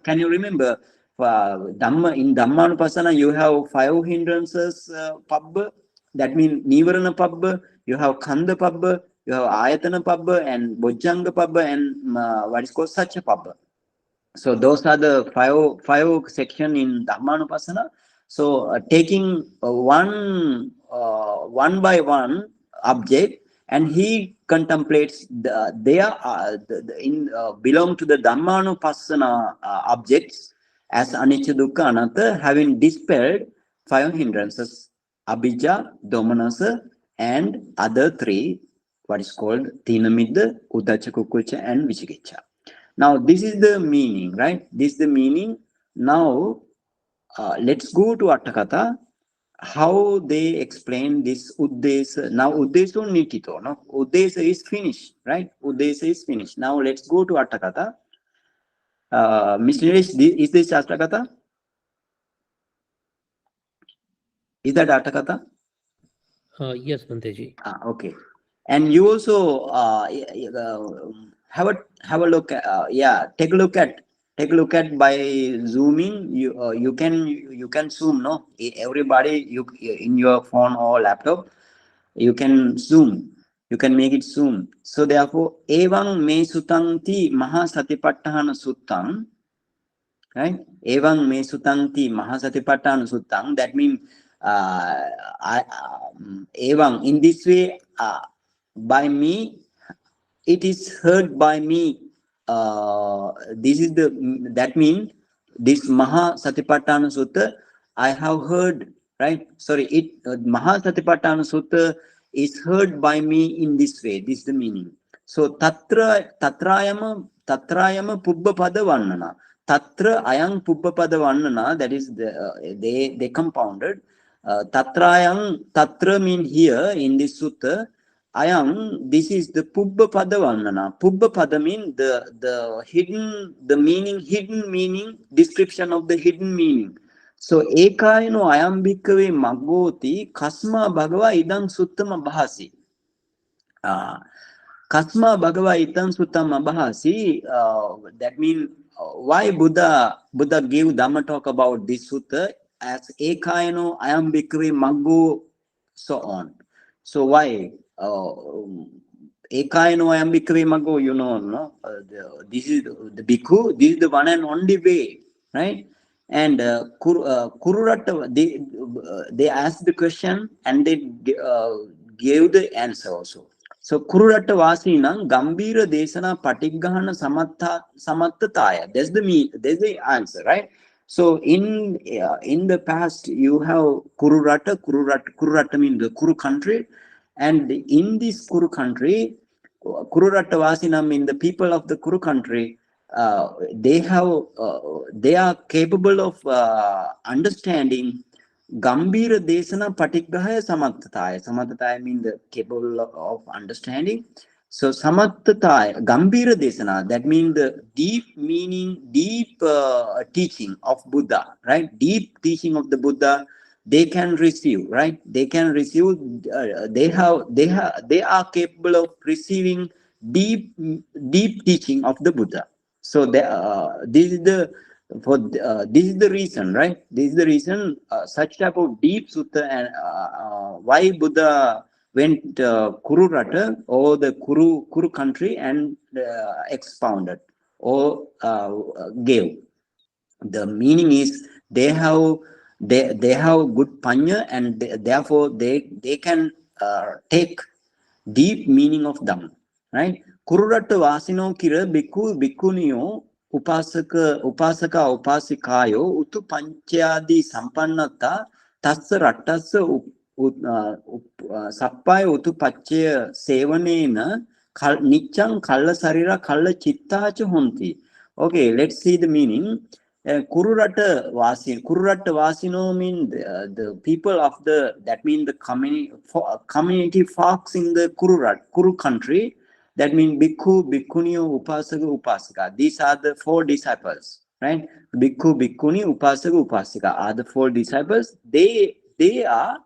Can you remember? Dhamma, in Dhammanupassana, you have five hindrances pabbha, that means Nivarana pabbha, you have Khandha pabbha, you have Ayatana pabbha, and Bojjhanga pabbha, and what is called Satcha pabbha. So those are the five section in Dhammanupassana. So taking one by one object, and he contemplates belong to the Dhammanupassana objects as Anicca Dukkha Anatta, having dispelled five hindrances, Abhijja, Domanasa, and other three, what is called Thinamidda, Uddhacca Kukkucca, and Vicikiccha. Now, this is the meaning, right? This is the meaning. Now, let's go to Atthakatha, how they explain this Uddesa. Now, Uddeso Nikito, no? Uddesa is finished, right? Uddesa is finished. Now, let's go to Atthakatha. Mr. Nilesh, is this Atthakatha? Is that Atthakatha? Yes, Bhanteji. Okay. And you also have a look at, take a look at by zooming. You can zoom, no? Everybody, you in your phone or laptop, you can zoom. You can make it zoom. So therefore, Evang me sutanti Mahasatipatthana Sutta, right? Evang me sutanti Mahasatipatthana Sutta. That means Evang, in this way, by me, it is heard by me. That means this Mahasatipatthana Sutta, I have heard, right? Sorry, Mahasatipatthana Sutta is heard by me in this way. This is the meaning. So tatrayama pubba pada vannana. Tatra ayang pubba pada vannana, that is they compounded. Tatra means here in this sutta. Ayam, this is the Pubba Pada Vannana. Pubba Pada means the hidden meaning, description of the hidden meaning. So ekayano ayam bhikkhave maggoti kasma bhagava idam suttama bahasi. Kasma bhagava idam suttama bahasi. That means why Buddha gave Dhamma talk about this sutta as ekayano ayam bhikkhave maggo, so on. So why? Ekayano ayam bhikkhave maggo, you know, no? This is the bhikkhu, this is the one and only way, right? And Kururatta, they asked the question and they gave the answer also. So Kururatta Vasinam Gambira Desana Patighana Samattataya. That's the answer, right? So in the past you have Kururatta means the Kuru country, and in this Kuru country, Kururatta Vasinam mean the people of the Kuru country. They are capable of understanding Gambira Desana Patigrahaya Samattataya. Samattataya means the capable of understanding. So Samattataya, Gambira Desana, that means the deep meaning, deep teaching of Buddha, right? Deep teaching of the Buddha, they can receive, right? They can receive. They are capable of receiving deep teaching of the Buddha. So this is the this is the reason, right? This is the reason such type of deep sutta, and why Buddha went Kururatta or the Kuru country and expounded or gave. The meaning is they have good panya, and therefore they can take deep meaning of Dhamma, right? Kururatta Vasino Kira Bhikkhu Bhikkhuniyo Upasaka Upasikayo Utu Panchayadi Sampannata Tassa Rattassa Sappaya Utu Pachaya Sevanena Nichang Kalla Sarira Kalla Chittacha Honti. Okay, let's see the meaning. Kururatta Vasino mean the people of that mean the community folks in the Kuru country. That means Bhikkhu, Bhikkhuniyo, Upasaka, Upasika. These are the 4 disciples, right? Bhikkhu, Bhikkhuni, Upasaka, Upasika are the 4 disciples. They are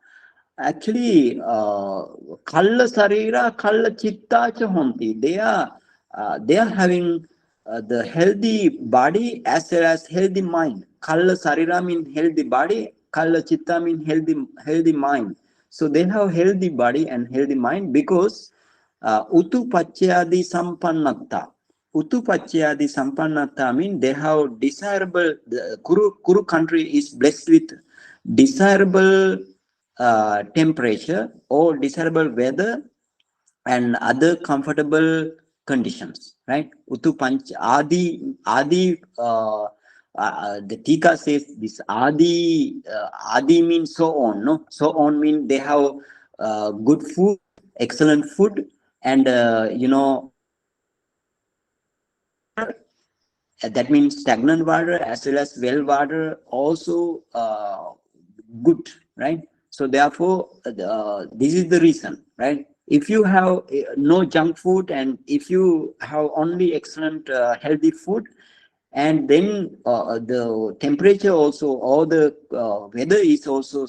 actually Kalla Sarira, Kalla Chitta cha Honti. They are having the healthy body as well as healthy mind. Kalla Sarira means healthy body, Kalla Chitta means healthy mind. So they have healthy body and healthy mind because Utu Pachyadi Sampannatta. Utu Pachyadi Sampannatta means they have desirable, the Kuru country is blessed with desirable temperature or desirable weather and other comfortable conditions, right? Utu Panch Adi the Tika says this Adi means so on, no? So on means they have good food, excellent food, and that means stagnant water as well as well water also good, right? So therefore this is the reason, right? If you have no junk food and if you have only excellent healthy food, and then the temperature also or the weather is also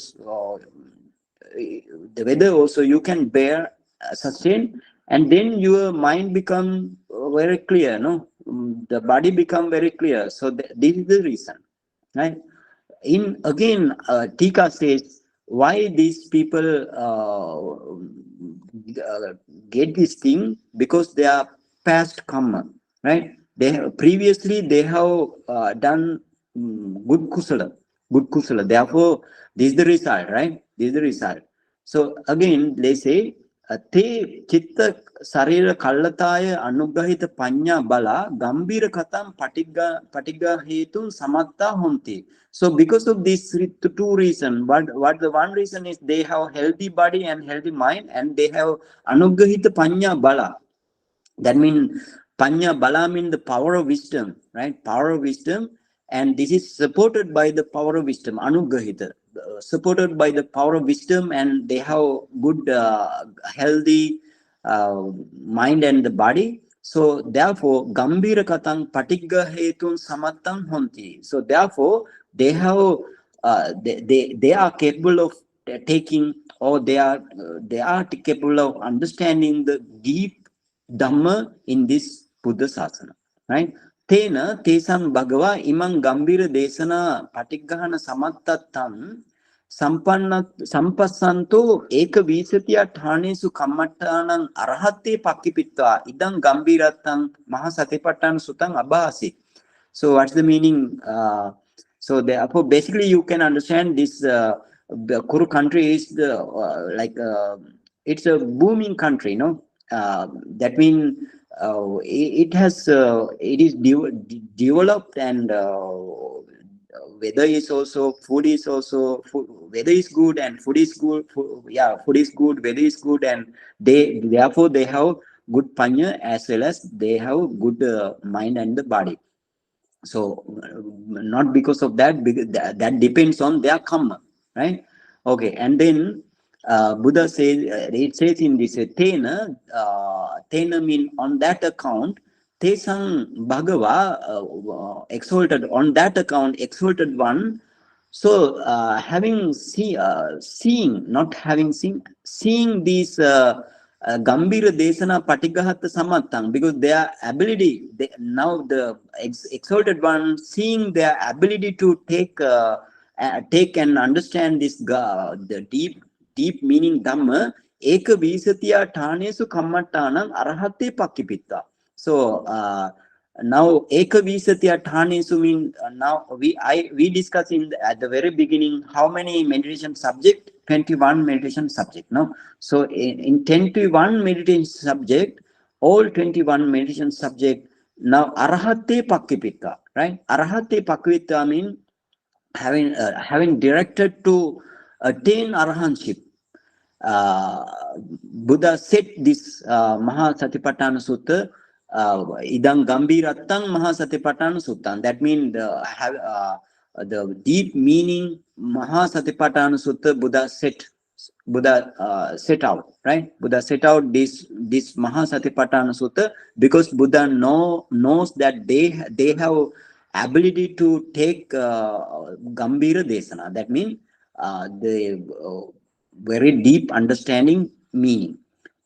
the weather also you can bear, sustain, and then your mind become very clear, no? The body become very clear. So this is the reason, right? In again Tika says why these people get this thing, because they are past karma, right? They have, previously they have done good kusala, therefore this is the result, right? This is the result. So again they say te chitta sarira kallataya anugrahita panya bala gambira katam patigga hetun samatta honti. So because of these two reasons, what the one reason is they have healthy body and healthy mind, and they have anugrahita panya bala. That means panya bala means the power of wisdom, right? Power of wisdom, and this is supported by the power of wisdom, anugrahita, supported by the power of wisdom, and they have good, healthy mind and the body. So therefore, gambira katang patigga hetun samattam honti. So therefore, they have they are capable of taking, or they are capable of understanding the deep Dhamma in this Buddha Sasana, right? Tena tesam bhagava imang gambira desana patiggahana samattatan sampassanto eka visatiya thānesu kammattānaṁ arahatte pakkipittva idang gambirattam Mahāsatipatthana Sutta abhasi. So what's the meaning? So therefore, basically, you can understand this. The Kuru country is it's a booming country, no? That means it is developed, and weather is also, food is also, weather is good and food is good. Food is good, weather is good, and therefore they have good panya as well as they have good mind and the body. So not because of that, because that depends on their karma, right? Okay, and then Buddha says, it says in this tena mean on that account, tesang bhagava, exalted, on that account, exalted one. So having seeing, not having seen, seeing these Gambira Desana Patigahatha Samattang, because their ability, now the exalted one, seeing their ability to take and understand this the deep meaning Dhamma, Eka Visatiya Thānesu Kammattānaṁ Arahate Pakkipitta. So now Eka Visatiya Thānesu mean now we discussed at the very beginning how many meditation subject. 21 meditation subject. No, so in 21 meditation subject, all 21 meditation subject, now arahate pakkipitta, right? Arahate pakkipitta mean having directed to attain arahantship. Buddha said this Mahāsatipatthana Sutta, idang gambirattang Mahāsatipatthana Sutta. That means the deep meaning Mahāsatipatthana Sutta Buddha set out, right? Buddha set out this Mahāsatipatthana Sutta because Buddha knows that they have ability to take Gambira Desana. That means the very deep understanding meaning.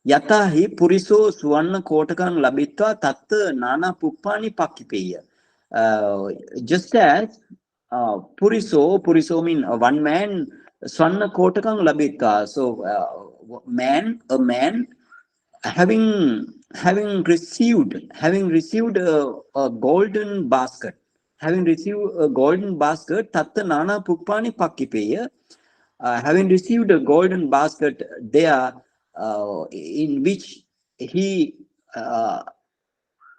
Yatahi puriso suvanna kotakang labitva tatta nana puppani pakkipeya. Just as puriso mean one man, swanna kotakang labitva. So a man having received a golden basket, tatta nana puppani pakkipeya. Having received a golden basket there, in which he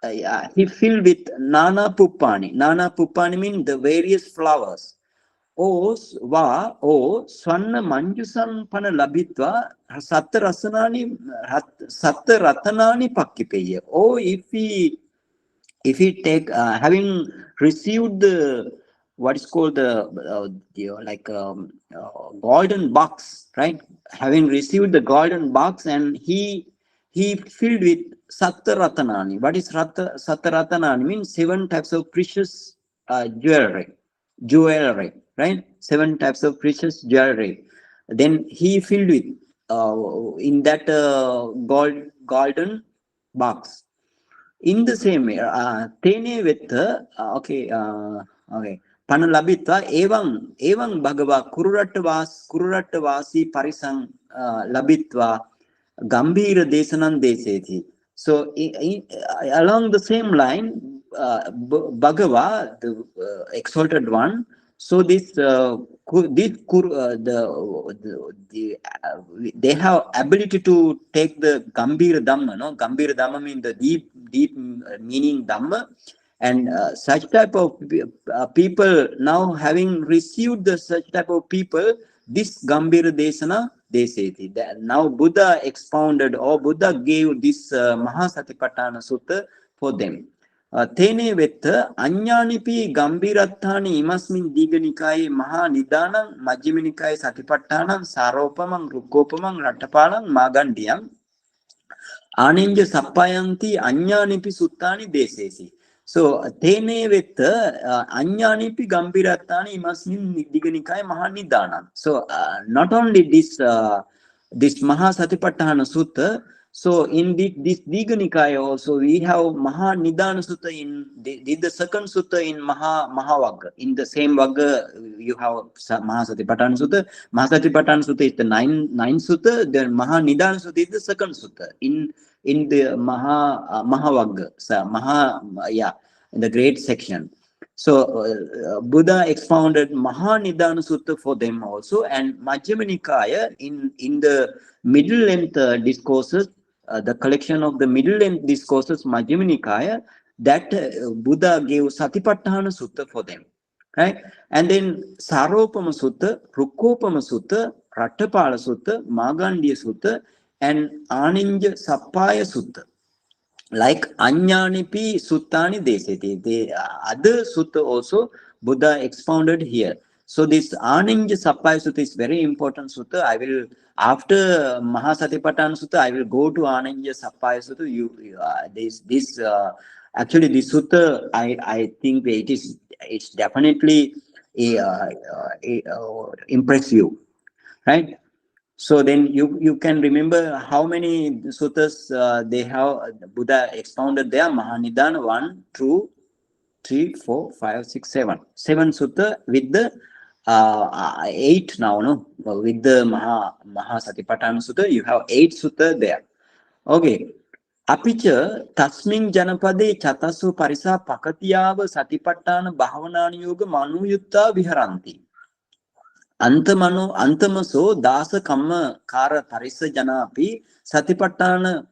filled with nana puppani means the various flowers. O swanna manjusan pana labitva satta ratanani pakkipeya. Oh, if he take having received the what is called the golden box, right? Having received the golden box, and he filled with Sattaratanani. What is Sattaratanani? Means 7 types of precious jewelry, right? 7 types of precious jewelry. Then he filled with in that golden box. In the same way, tene with okay. Panalabitva evam bhagava kururattvasi parisang labitva gambhira desanam deseti. So along the same line, Bhagava, the exalted one, so they have ability to take the Gambhira Dhamma. No, Gambhira Dhamma means the deep meaning Dhamma. And such type of people, now having received such type of people, this Gambhira Desana Deseti. Now Buddha expounded, or Buddha gave this Mahāsatipatthana Sutta for them. Tene vetta anyanipi Gambhirathani imasmin Diganikaya Maha Nidanam Majjhimanikaya Satipatthānam Saropamam Rukkopamam Rattapalam Magandiyam Anenja Sappayanti Anyanipi Suttani Desesi. So tene with anyanipi gambirattani imasmin diganikaya mahanidana. So not only this Mahasatipatthana Sutta. So in this Diganikaya also we have Mahanidana Sutta in the second Sutta in Mahavagga. In the same Vagga you have Mahasatipatthana Sutta. Mahasatipatthana Sutta is the ninth Sutta. Then Mahanidana Sutta is the second Sutta in the Mahavagga. In the great section. So Buddha expounded Mahanidana Sutta for them also, and Majjhima Nikaya in the middle length discourses, the collection of the middle length discourses, Majjhima Nikaya, that Buddha gave Satipatthana Sutta for them, right? And then Saropama Sutta, Rukkopama Sutta, Rattapala Sutta, Magandiya Sutta, and Aninja Sappaya Sutta. Like Anyanipi Suttani Deseti. The other Sutta also Buddha expounded here. So this Aninja Sappaya Sutta is very important Sutta. I will, after Mahasatipatthana Sutta, I will go to Aninja Sappaya Sutta. Actually this Sutta, I think it's definitely impress you, right? So then you can remember how many suttas they have. Buddha expounded there. Mahanidana 1, 2, 3, 4, 5, 6, 7. 7 sutta with the 8 now, no? With the Mahasatipatthana Sutta, you have 8 sutta there. Okay. Apicha tasmin janapade chatasu parisa pakatiyava satipatthana bhavanani yoga manuyutta viharanti. Antamaso dasa kamma kara parisa janapi satipatthana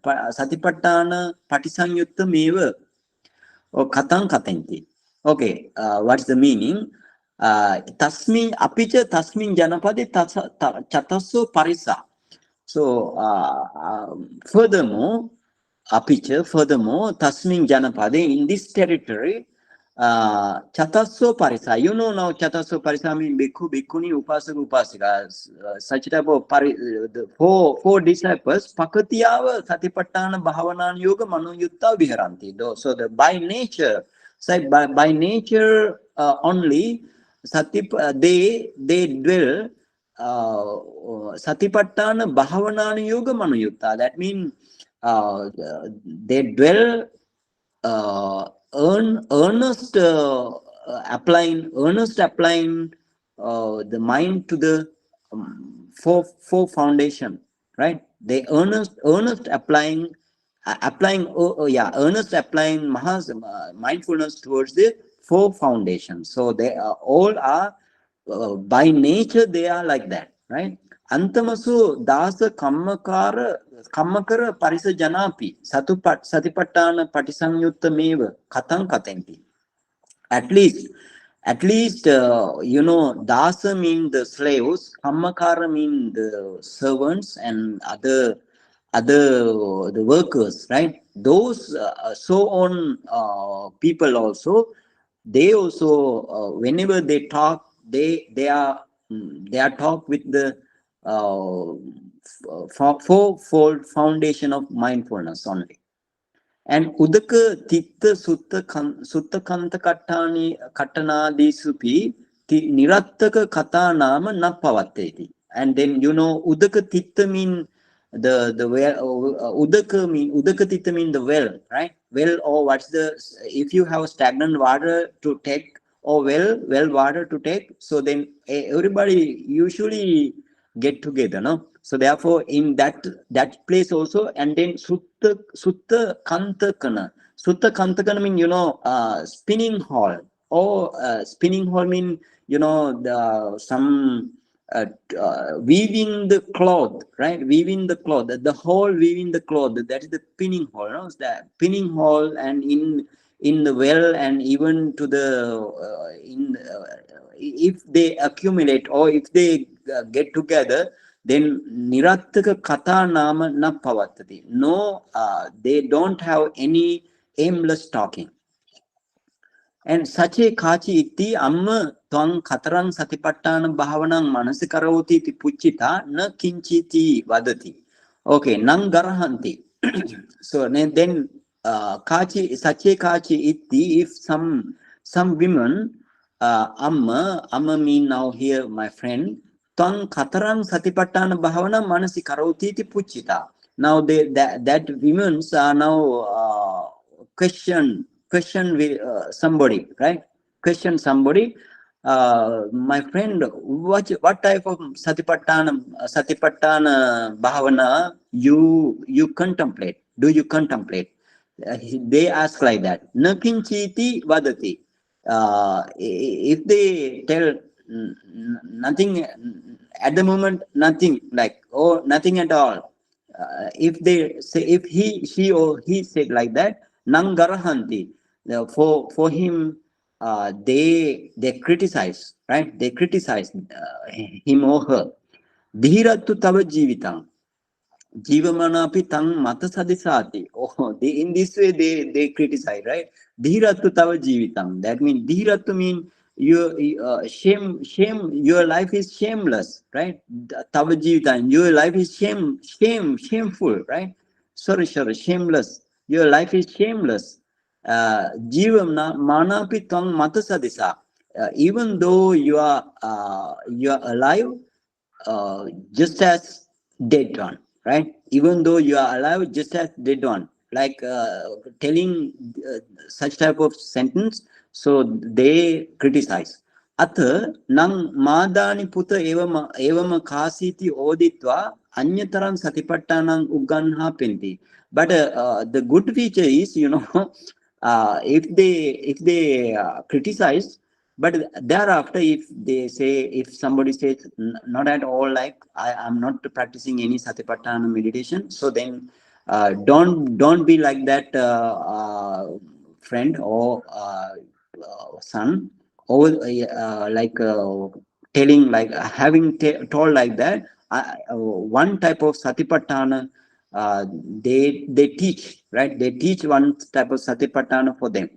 patisanyutta meva or katang katanti. Okay, what's the meaning? Tasmin apicha tasmin janapade chataso parisa. So furthermore, tasmin janapade, in this territory, Chataso Parisa. You know now Chataso Parisa means Bhikkhu, Bhikkhuni, Upasaka, Upasika. Such type of the four disciples, Pakatiyava, Satipatthana, Bhavanana Yoga, Manuyutta, Viharanti. So the by nature, by nature only, they dwell Satipatthana, Bhavanana Yoga, Manuyutta. That means they dwell earnest applying the mind to the four foundation, right? They earnest applying mindfulness towards the four foundations. So they all are by nature they are like that, right? Antamasu dasa kammakara parisa janapi satipatthana patisanyutta meva katang katanti. At least dasa mean the slaves, kammakara mean the servants and other the workers, right? Those so on people also, they also whenever they talk, they are talk with the fourfold foundation of mindfulness only. And Udaka Titta Sutta Kanta Kattanadi Supi Nirattaka Kata Nama Napavatteti. And then Udaka Titta mean the well, Udaka Titta mean the well, right? Well, or what's the, if you have stagnant water to take, or well water to take, so then everybody usually get together, no? So therefore in that place also. And then Sutta Kantakana. Sutta Kantakana mean spinning hall, or spinning hall mean some weaving the cloth, right? Weaving the cloth, the whole weaving the cloth, that is the pinning hall, no? The pinning hall. And in the well, and even to the if they accumulate, or if they get together, then Nirattaka Kata Nama Na Pavattati. No, they don't have any aimless talking. And Sache Kachi iti Amma Twang Katarang Satipatthana Bhavanang Manasikaroti iti Puchita Na Kinchiti Vadati. Okay, Nang Garahanti. So then kachi sache kachi itti, if some women, amma mean now here my friend, tang katarang satipatthana bhavana manasi karoti iti puchita. Now that women are now question with somebody, right? Question somebody, my friend, what type of satipatthana bhavana you contemplate? Do you contemplate? They ask like that. Nakinchiti vadati. If they tell nothing at the moment, nothing, like, oh, nothing at all. If they say, if she or he said like that, nangarahanti, for him, they criticize, right? They criticize him or her. Dhiratu tava jivitang. Jivamanapi tang mata sadisati. Oh, in this way they criticize, right? Dhiratu tava jivitam. That means dhiratu mean your shame. Your life is shameless, right? Tava jivitam. Your life is shameful, right? Sorry, shameless. Your life is shameless. Jivamna manapi tang mata sadisa. Even though you are alive, just as dead one, right? Even though you are alive, just as dead one, like telling such type of sentence. So they criticize. Atha nang madani puta evama kasiti oditva anyataram satipattanang uganha penti. But the good feature is, if they criticize, but thereafter, if they say, if somebody says not at all, like I am not practicing any satipatthana meditation, so then don't be like that friend or son, or telling, like having told like that. One type of satipatthana they teach, right? They teach one type of satipatthana for them,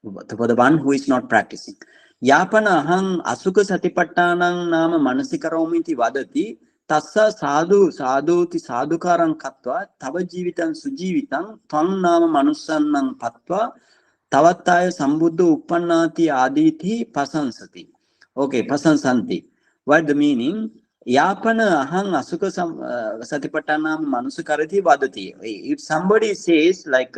for the one who is not practicing. Yapana ahang asuka satipattanang nama manasikaramiti vadati tassa sadhuti sadhukarang katva tava jivitam sujivitam tvang nama manusannang patva tavattaya sambuddha uppannati aditi pasansati. Okay, pasansanti. What the meaning? Yapana ahang asuka satipattanam manusakarati vadati. If somebody says like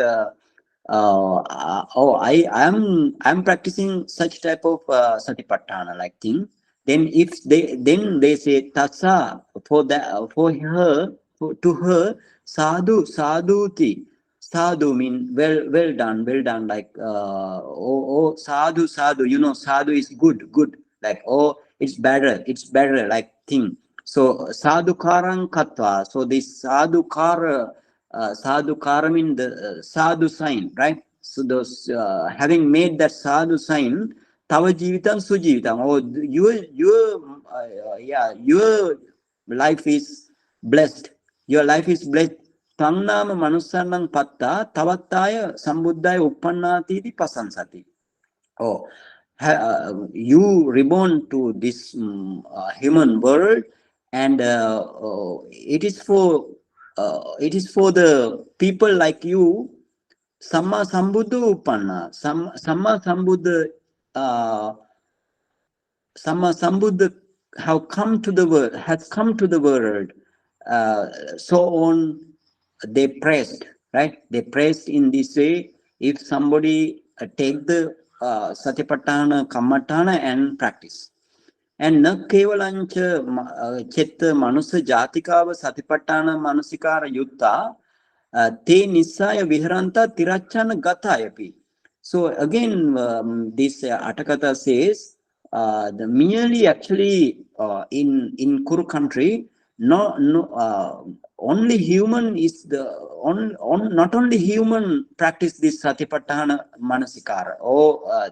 I'm practicing such type of satipatthana like thing. Then if they say tassa, for that, for her, to her, sadhuti. Sadhu mean well done, like sadhu, sadhu is good, like, oh, it's better like thing. So sadhukarang katva. So this sadhukara mean the sadhu sign, right? So those having made that sadhu sign, tava jivitam sujivitam. Oh, your life is blessed. Your life is blessed. Tangnama manusannang patta tavattaya sambuddhaya uppannati di pasansati. Oh, you reborn to this human world, and it is for the people like you. Samma sambuddha uppanna. Samma sambuddha. Samma sambuddha have come to the world. Has come to the world. So on. They praised, right? They praised in this way. If somebody take the Satipatthana Kammatthana and practice. And na kevalancha chitta manusa jatikava Satipatthana manusikara yutta te nisaya viharanta tirachana gatayapi. So again, this Atthakatha says, the merely actually in Kuru country, only human is the not only human practice this Satipatthana Manasikara.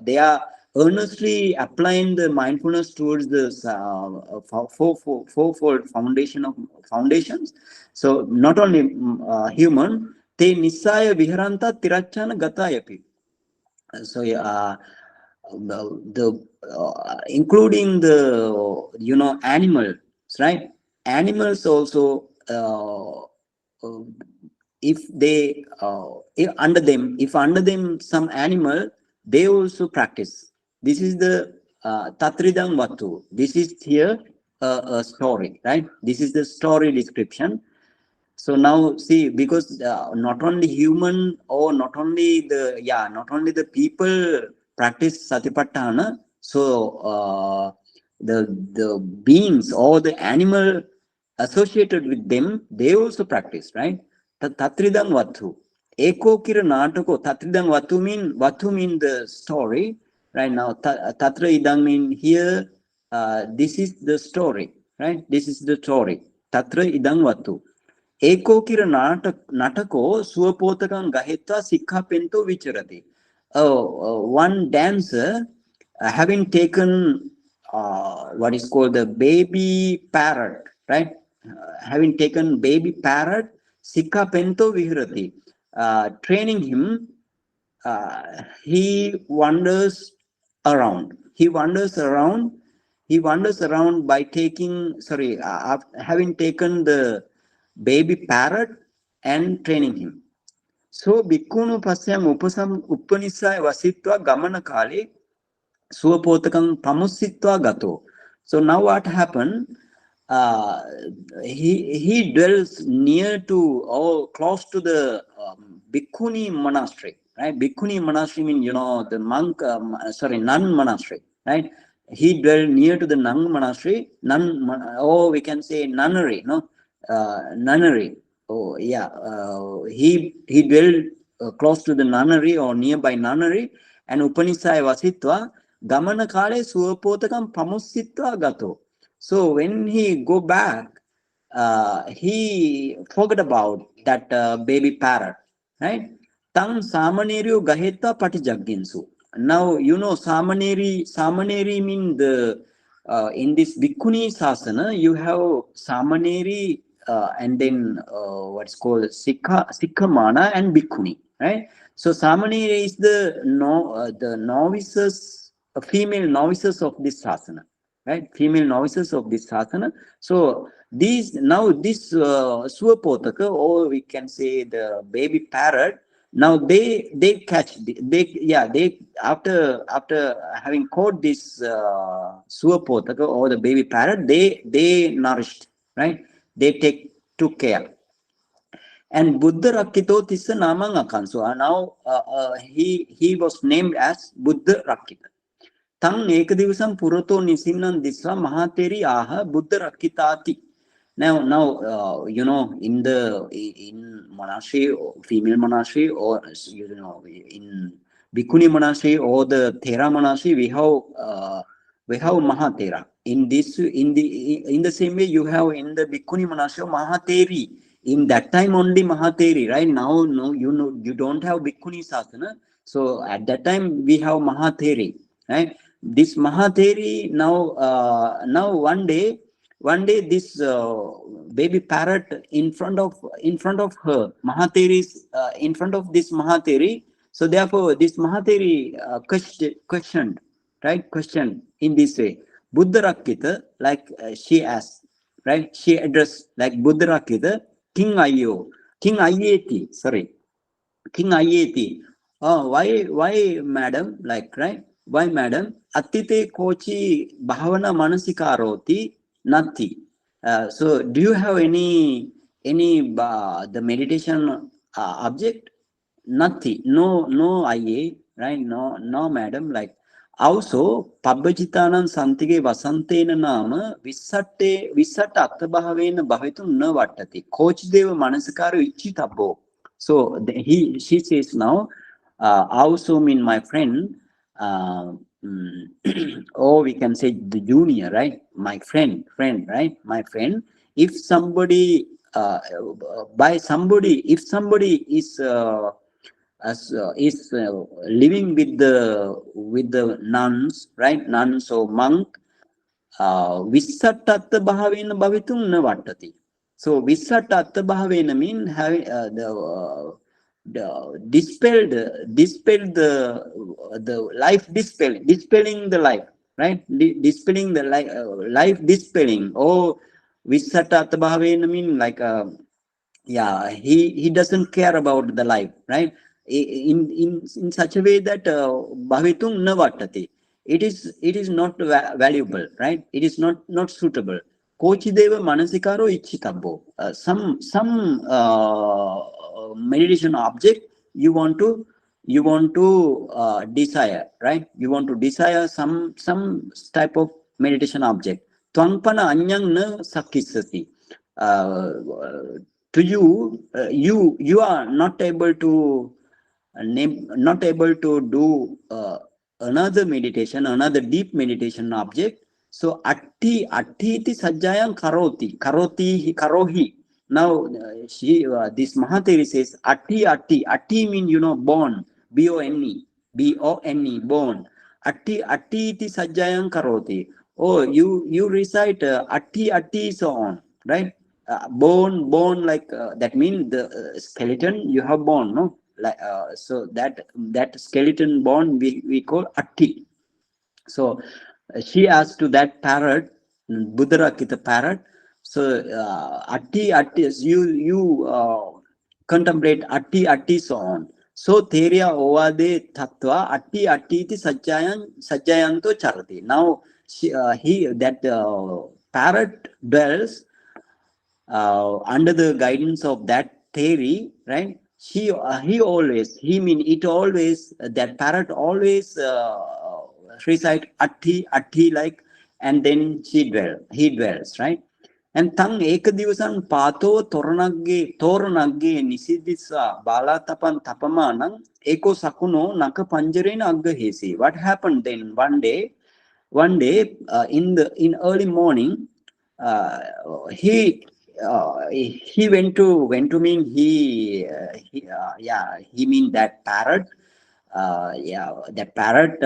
They are earnestly applying the mindfulness towards the fourfold foundations. So not only human, te nisaya viharanta tirachana gatayapi. So the including the animals, right? Animals also if they if under them some animal, they also practice. This is the Tatridam Vatu. This is here a story, right? This is the story description. So now see, because not only human or not only the people practice Satipatthana. So the beings or the animal associated with them, they also practice, right? Tatridang Vatu. Eko kira natako. Tatridang Vatu mean the story. Right now, Tatra idang mean here. This is the story, right? This is the story. Tatra idang Vatu. Eko kira natako suapotakam gahitva sikha pento vicharati. One dancer having taken what is called the baby parrot, right? Having taken baby parrot, sikha pento viharati. Training him, he wanders around. He wanders around. He wanders around by taking, having taken the baby parrot and training him. So bhikkhunu pasyam upanissaya vasitva gamana kale suapotakam pramussitva gato. So now what happened? Uh, he dwells near to or close to the Bhikkhuni monastery, right? Bhikkhuni monastery means, the monk, nun monastery, right? He dwelled near to the nun monastery, or we can say nunnery, no? Nunnery. Oh, yeah. He dwelled close to the nunnery or nearby nunnery, and Upanissaya Vasitva, Gamana Kale Suapotakam Pramussitva Gato. So when he go back, he forgot about that baby parrot, right? Tang Samaneriyu Gaheta Patijagginsu. Now, Samaneri mean the, in this Bhikkhuni Sasana, you have Samaneri and then what's called Sikhamana and Bhikkhuni, right? So Samaneri is the novices, female novices of this Sasana. Right, female novices of this sasana. So this Suapotaka, or we can say the baby parrot. Now they catch they after having caught this Suapotaka or the baby parrot, they nourished, right? They took care. And Buddha Rakkito Tissa Namang Akan. So now he was named as Buddha Rakkita. Tang ekadivasam purato nisinnan disva mahateri aha Buddha rakkitati. Now, in monastery, female monastery, or in Bhikkhuni monastery or the Thera monastery, we have Mahatera. In the same way, you have in the Bhikkhuni monastery Mahateri. In that time only Mahateri, right? Now, no, you don't have Bhikkhuni Sasana. So at that time we have Mahateri, right? This Mahateri now one day this baby parrot in front of her Mahateri is in front of this Mahateri. So therefore this Mahateri questioned in this way. Buddha Rakkita, like she asked, right? She addressed like Buddha Rakkita, King Ayeti. Why madam, like, right? Why madam? Attite kochi bhavana manasikaroti nati. So do you have any the meditation object? Nati. No IE, right? No madam, like also pabbajitanan santige vasantena nama visata attabhavena bhavitum na vattati. Kochi deva manasikaru ichitabbo. So she says now, also mean my friend, or we can say the junior, right? My friend, right? My friend. If somebody if somebody is living with the nuns, right? Nuns or monk, Visatatta bhavena bhavitum na vattati. So Visatatta bhavena mean having dispelled the life, dispelling the life, right? Dispelling the life dispelling. Or Visatatta bhavena mean like yeah, he doesn't care about the life, right? In such a way that bhavitum na vattati. It is not valuable, right? It is not suitable. Kochi deva manasikaro ichitabo. Some meditation object you want to desire, right? You want to desire some type of meditation object. Twangpana anyang na sakisati. uh, to you, you are not able to do another meditation, another deep meditation object. So atti iti sajjayam karohi. Now this Mahatiri says atti mean, born, bone, born. Atti iti sajjayam karoti. Oh, you recite atti so on, right? Bone, like that means the skeleton you have bone, no? Like so that skeleton bone we call atti. So she asked to that parrot, Buddharakita parrot. So atti, you contemplate atti so on. So theria ovade tattva atti iti sajjayanto charati. Now he that parrot dwells under the guidance of that theory, right? He mean it always, that parrot always recite atti like, and then he dwells, right? And tang ekadivasan pato toranagge nisidisa balatapan tapamanang eko sakuno naka panjarena agga hesi. What happened then? One day, in early morning, uh, he he went to mean he mean that parrot, that parrot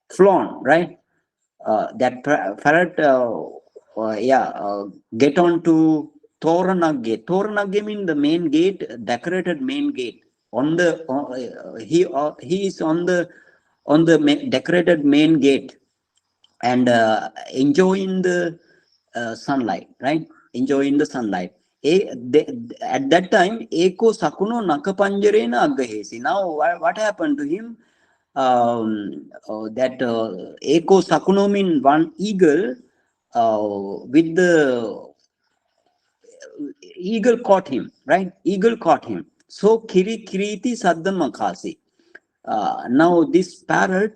flown, right? That parrot get on to Toranagge mean the main gate, decorated main gate. On the he is on the decorated main gate, and enjoying the sunlight, right? Enjoying the sunlight. At that time, Eko Sakuno Nakapanjarena Aggahesi. Now, what happened to him? That Eko Sakuno mean one eagle, with the eagle caught him, right? Eagle caught him. So Kiriti Saddamakasi. Now this parrot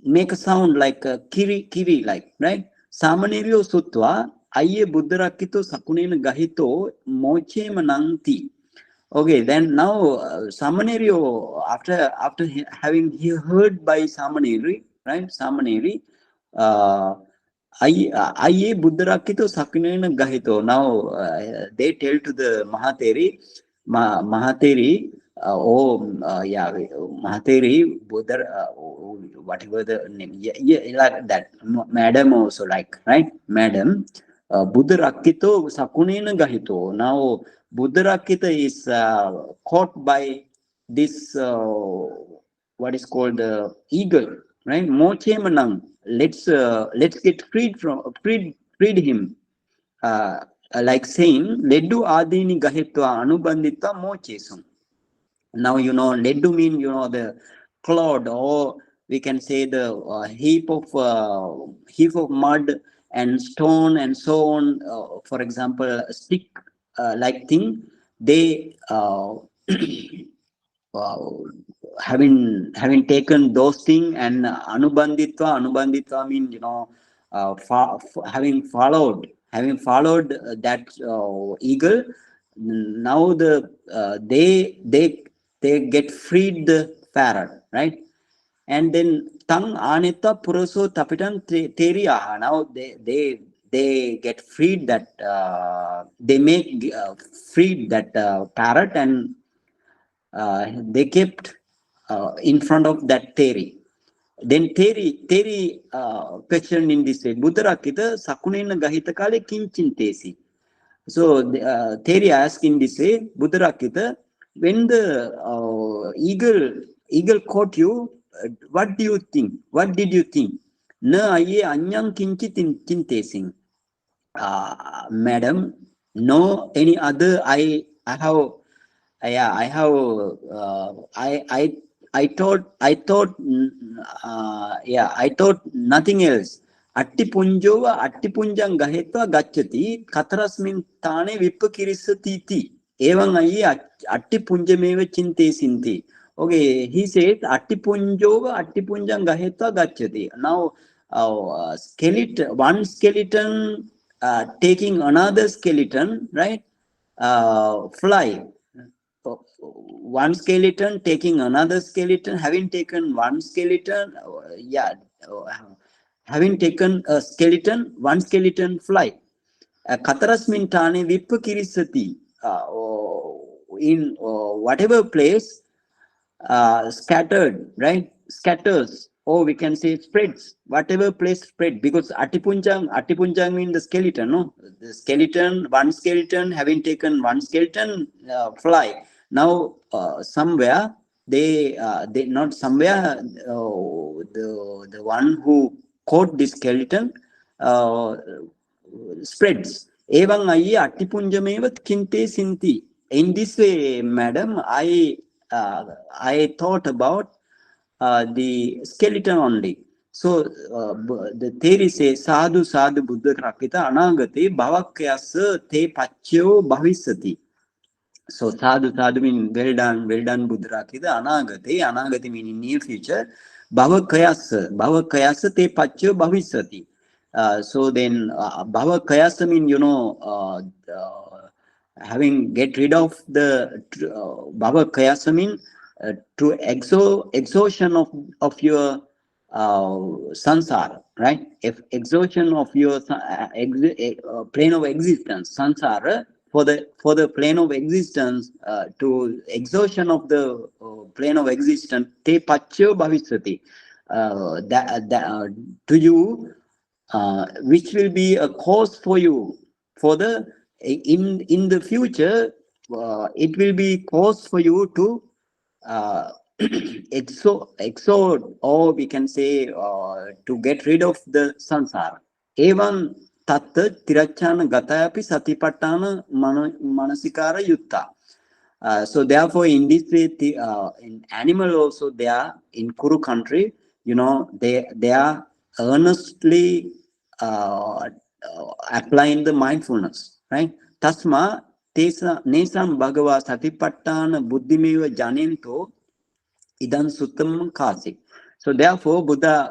make a sound like kiri like, right? Samanerio sutva ayye buddharakito sakunena gahito moche mananti. Okay, then now Samanerio, after having he heard by Samaneri, right? Samaneri, uh, ayye buddharakito sakunena gahito. Now they tell to the Mahateri, Mahateri, Mahateri, Buddha, whatever the name, like that, madam also, like, right? Madam, Buddha Rakito Sakunena Gahito. Now, Buddha Rakita is caught by this, what is called eagle, right? Moche Manang. Let's get freed him. Like saying, Leddu Adini Gahitwa Anubandita Mochesum. Now, leddu mean, the clod, or we can say the heap of mud and stone and so on. For example, a stick like thing, they uh, having taken those things, and anubanditva mean, having followed that eagle. Now they get freed the parrot, right? And then tang anita puraso tapitan teriaha. Now they get freed that they make freed that parrot, and they kept in front of that Teri. Then Teri questioned in this way, Buddharakita Sakunena Gahita Kale Kinchintesi. So Teri asked in this way, Buddharakita, when the eagle caught you, what do you think? What did you think? Na aye anyang kinchitin chintesing. Madam, no any other. I have yeah I thought nothing else. Attipunjova attipunjang gahetva gacchati katarasmin tane vippakirissati iti. Evan ayi attipunjameva chinte sinti. Okay, he says attipunjova attipunjang gahetva gacchati. Now, skeleton, one skeleton taking another skeleton, right? Fly. One skeleton taking another skeleton, having taken one skeleton, having taken a skeleton, one skeleton fly. Katarasmin tane vippakirisati. In whatever place, scattered, right? Scatters, or we can say spreads, whatever place spread, because Atipunjang means the skeleton, no? The skeleton, one skeleton having taken one skeleton, fly. Now, somewhere, they not somewhere, the one who caught the skeleton, spreads. Evan ayi Atipunjamevat kinte sinti. In this way, madam, I thought about the skeleton only. So the theory says sadhu sadhu buddha rakita anagate bhavakyasa te pachyo bhavisati. So sadhu sadhu mean well done buddha rakita anagate mean in near future, bhavakyasa te pachyo bhavisati. So then bhavakyasa mean having get rid of the bhavakyasa mean to exhaustion of your sansara, right? If exhaustion of your plane of existence, sansara, for the plane of existence, to exhaustion of the plane of existence, te pachyo bhavisati, to you, which will be a cause for you for the in the future, it will be cause for you to exode, or we can say to get rid of the sansara. Evan tatta tirachana gatayapi satipatthana manasikara yutta. So therefore, in this way, in animal also, they are in Kuru country, they are earnestly applying the mindfulness, right? Tasma tesa nesam bhagava satipatthana buddhimeva janento idan suttam kasi. So therefore, Buddha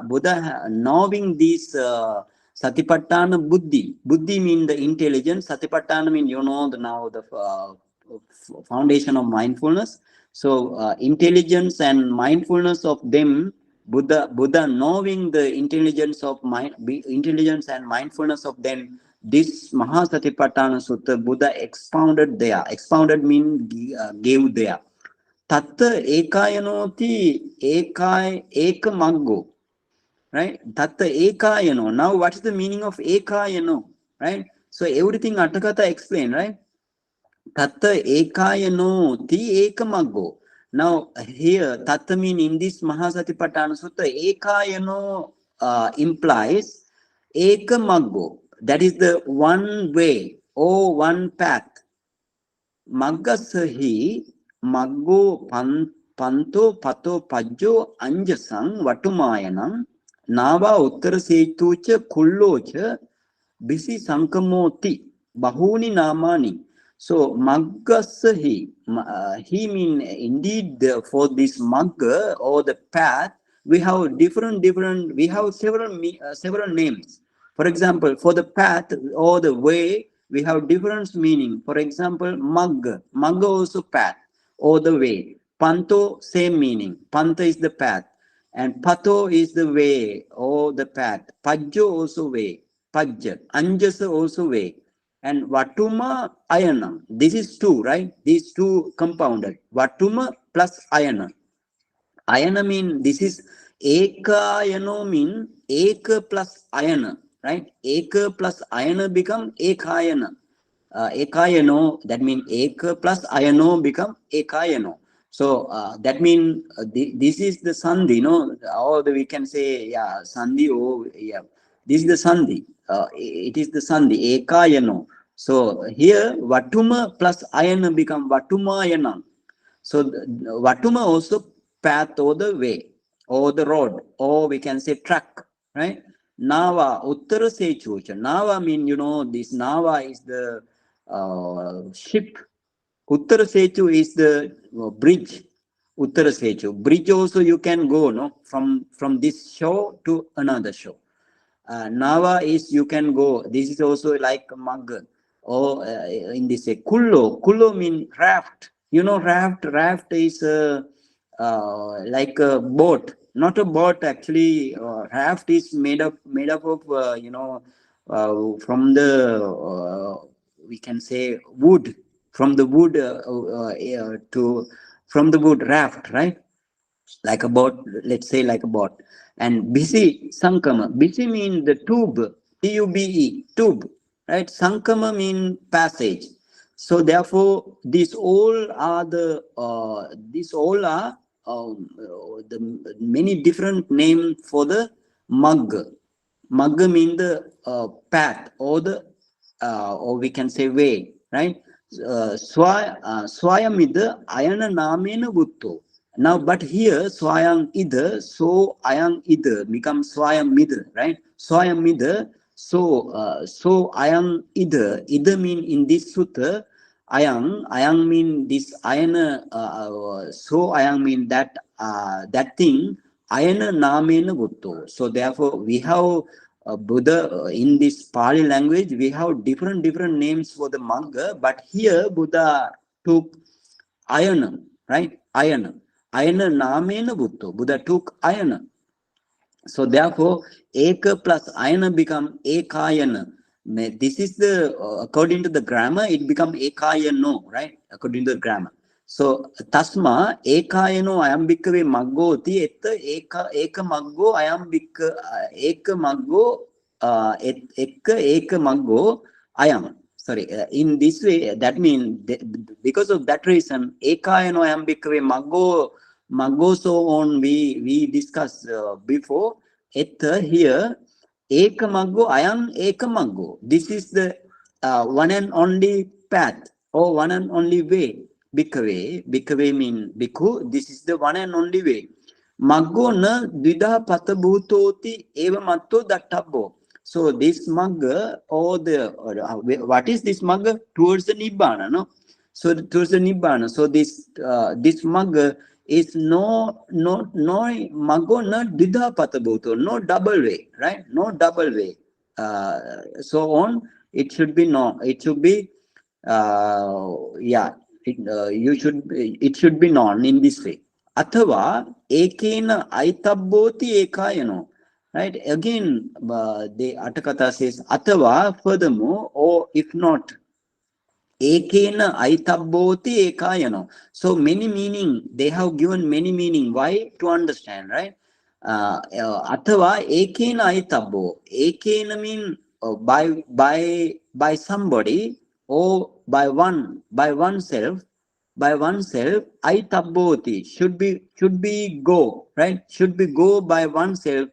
knowing this satipatthana buddhi mean the intelligence, satipatthana mean the foundation of mindfulness. So intelligence and mindfulness of them, Buddha knowing the intelligence and mindfulness of them, this Mahasatipatthana Sutta Buddha expounded there. Expounded mean gave there. Tatta ekayanoti eka maggo. Right? Tatta ekayano. Now what is the meaning of ekayano? Right? So everything Atthakatha explain, right? Tatta ekayano ti ekamaggo. Now here tatta mean in this Mahasatipatthana Sutta, ekayano implies ekamaggo. That is the one way or one path. Maggasahi maggo panto pato pajjo anjasang vatumayanam nava uttarasetucha kullocha bisi sankamoti bahuni namani. So maggasahi, he mean indeed for this magga or the path, we have different we have several names. For example, for the path or the way, we have different meaning. For example, magga also path or the way. Panto, same meaning. Panta is the path. And pato is the way or the path. Pajjo also way. Pajja. Anjasa also way. And Vatuma Ayana. This is two, right? These two compounded. Vatuma plus Ayana. Ayana mean this is Ekayano mean Eka plus Ayana. Right? Eka plus Ayana become Ekayana. Ekayano, that means Eka plus Ayano become Ekayano. So that means this is the Sandhi, or we can say, Sandhi, This is the sandhi. It is the sandhi, ekayano. So here vatuma plus ayana become vatumayana. So vatuma also path or the way or the road, or we can say track, right? Nava, uttara sechucha. Nava mean, this Nava is the ship. Uttara sechu is the bridge. Uttara sechu. Bridge also you can go, no, from this shore to another shore. Nava is you can go. This is also like mug. Or in this say kullo. Kullo mean raft. Raft. Raft is like a boat. Not a boat actually. Raft is made up of from the we can say wood. From the wood to from the wood raft, right? Like a boat, let's say like a boat. And busy sankama. Busy mean the tube, tube, tube, right? Sankama mean passage. So therefore, these all are the many different name for the mug. Mug mean the path or the or we can say way, right? Swayamida ayana namena butto. Now, but here, swayam ida, so ayam ida becomes swayam ida, right? Swayam ida, so ayam ida mean in this sutta, ayang mean this ayana, so ayang mean that thing, ayana namena butto. So therefore, we have Buddha in this Pali language, we have different names for the manga, but here Buddha took ayana, right? Ayana. Ayana namena butto. Buddha took ayana. So therefore, eka plus ayana become ekayana. This is the according to the grammar, it become ekayano, right? According to the grammar. So tasma ekayano ayam bhikkave maggoti etta eka maggo ayam eka maggo eka maggo ayam. Sorry, in this way, that means because of that reason, ekayano ayam bhikkave maggo so on we discussed before. Etta here ekamaggo ayam ekamaggo. This is the one and only path or one and only way. Bhikkave mean bhikkhu. This is the one and only way. Maggo na dvida patabhutoti eva matto dattabbo. So this magga or what is this magga? Towards the nibbana, no? So towards the nibbana. So this magga is no maggo no didha patabhuto, no double way, right? No double way. So on, it should be no. It should be it should be non in this way. Athava ekena aitabboti ekayano. Right? Again, the Atthakatha says athava, furthermore, or if not, ekena aitabboti ekayano. So many meaning, they have given many meaning. Why? To understand, right? Athava ekena aitabbo. Ekena mean by somebody or by oneself, aitabboti should be go, right? Should be go by oneself.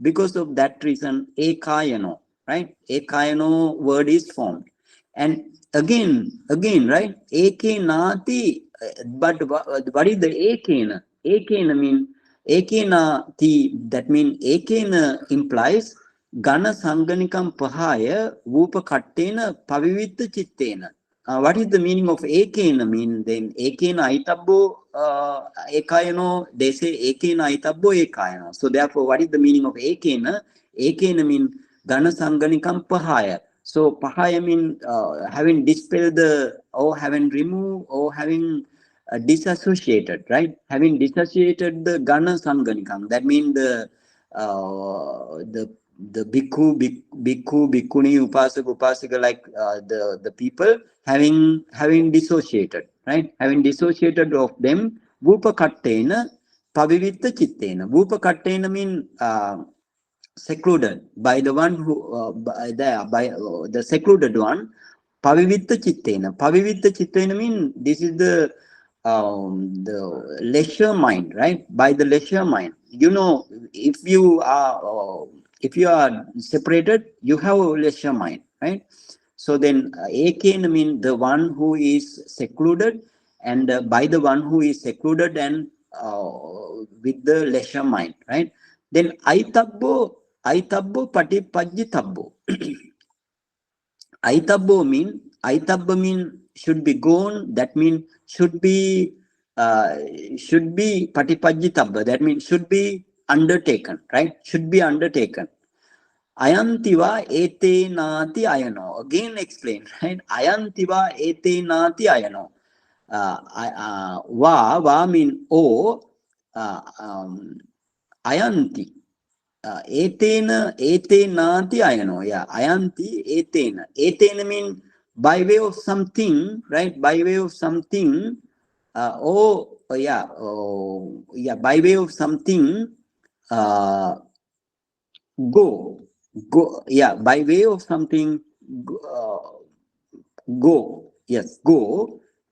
Because of that reason, ekayano, right? Ekayano word is formed. And again, right? Ekenati, but what is the ekena? Ekena mean ekena ti, that means ekena implies gana sanganikam pahaya vupa kattena pavivitta chittena. What is the meaning of ekena mean? Then ekena aitabbo ekayano, they say ekena aitabbo ekayano. So therefore, what is the meaning of ekena? Ekena mean gana sanganikam pahaya. So pahaya mean having dispelled or having removed or having disassociated, right? Having disassociated the gana sanganikam. That means the bhikkhu, bhikkhuni, upasaka, like the people having dissociated, right? Having dissociated of them, vupa kattena pavivitta chittena. Vupa kattena mean secluded by the one who by the secluded one. Pavivitta chittena. Pavivitta chittena mean this is the leisure mind, right? By the leisure mind. If you are If you are separated, you have a lesser mind, right? So then ekena means the one who is secluded, and by the one who is secluded and with the lesser mind, right? Then aitabbo patipajjitabbo. Aitabbo mean should be gone. That means uh, should be patipajjitabba. That means should be undertaken, right? Should be undertaken. Ayantiva ete nati ayano. Again explain, right? Ayantiva ete nati ayano. Va mean o. Ayanti. Etenati ayano. Yeah, ayanti etena. Etena mean by way of something, right? By way of something. By way of something. Uh, by way of something. Go.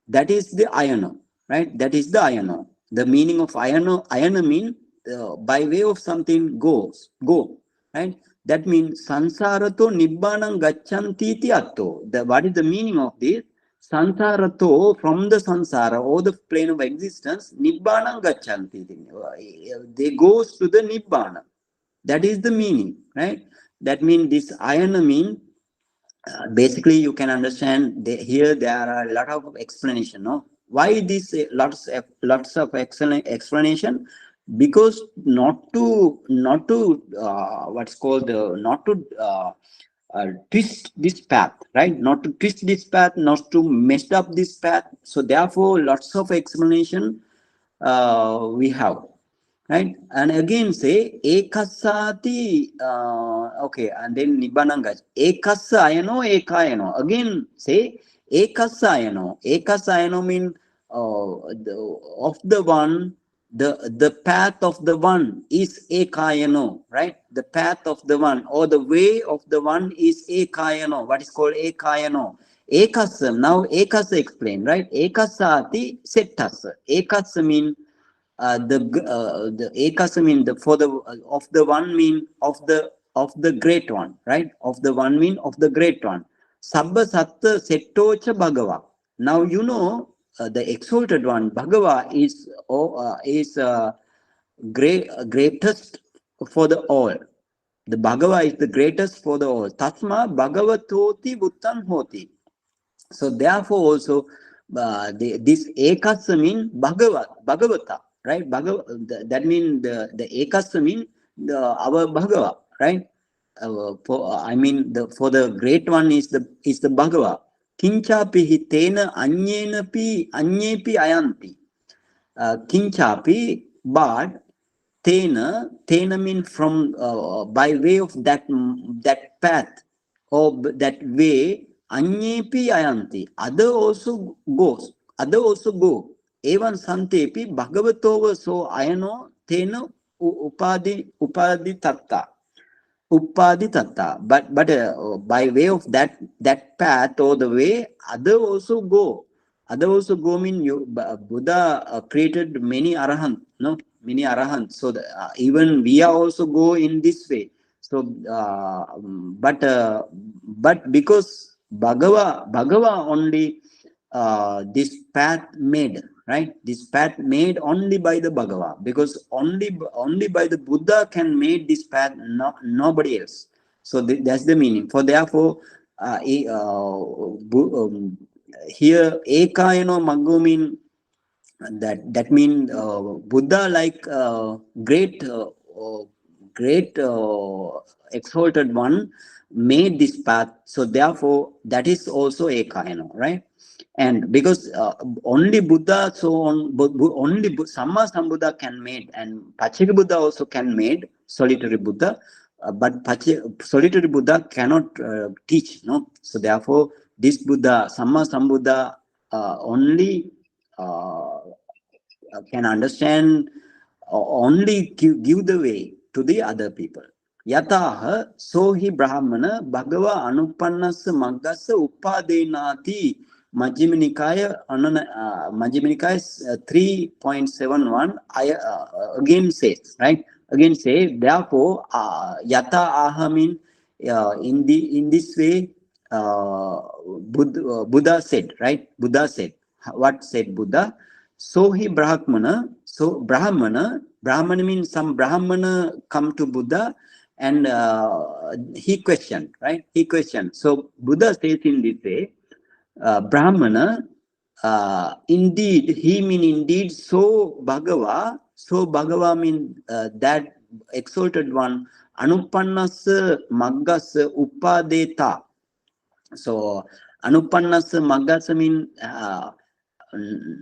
That is the ayano, right? That is the ayano. The meaning of ayano mean by way of something go, right? That means sansarato nibbanam gacchanti iti atto. What is the meaning of this? Sansarato, from the sansara or the plane of existence, nibbanam gacchanti. They goes to the nibbana. That is the meaning, right? That means this ayana mean basically you can understand here there are a lot of explanation, no? Why this lots of explanation? Because not to what's called not to twist this path, right? Not to twist this path, not to mess up this path. So therefore lots of explanation we have, right? And again say ekasati, okay, and then nibbananga ekassa ayano ekayano. Again say ekassa ayano mean of the one, the path of the one is ekayano, right? The path of the one or the way of the one is ekayano. What is called ekayano? Ekassa, now ekassa explain, right? Ekassati settassa. Ekassa mean the ekasa mean the for the of the one mean of the great one, right? Of the one mean of the great one. Sabba satta settocha bhagava. Now you know the exalted one bhagava is greatest for the all. The bhagava is the greatest for the all. Tasma bhagavatoti bhuttan hoti. So therefore also this ekasa mean bhagavata, right? That means the ekasa mean our bhagava, right? For the great one is the bhagava. Kinchapi hitena anyepi ayanti. Kinchapi, but tena mean from by way of that path or that way. Anyepi ayanti. Other also go. Evan santepi bhagavatova so ayano tena upadi tatta. But by way of that path or the way, other also go. Mean you Buddha created many arahant, no? Many arahant. So even we are also go in this way. So but because Bhagava only this path made, right? This path made only by the Bhagava, because only by the Buddha can make this path, nobody else. So that's the meaning. For therefore here ekayano maggo mean that mean Buddha like great exalted one made this path. So therefore that is also ekayano, right? And because only Buddha, so on, only Samma Sambuddha can made, and Pachika Buddha also can made solitary Buddha, but solitary Buddha cannot teach, no? So therefore this Buddha, Samma Sambuddha, only can understand, only give the way to the other people. Yataha sohi brahmana bhagava anupannassa maggassa uppadenati. Majjhima Nikaya 3.71 again says, right? Again say, therefore, yata ahamin, in this way, Buddha said, right? Buddha said. What said Buddha? So he Brahmana, Brahmana means some Brahmana come to Buddha and he questioned, right? He questioned. So Buddha says in this way, Brahmana, indeed, he mean indeed, so Bhagava mean that exalted one, Anupannas Maggas Upadeta. So Anupannas Maggas mean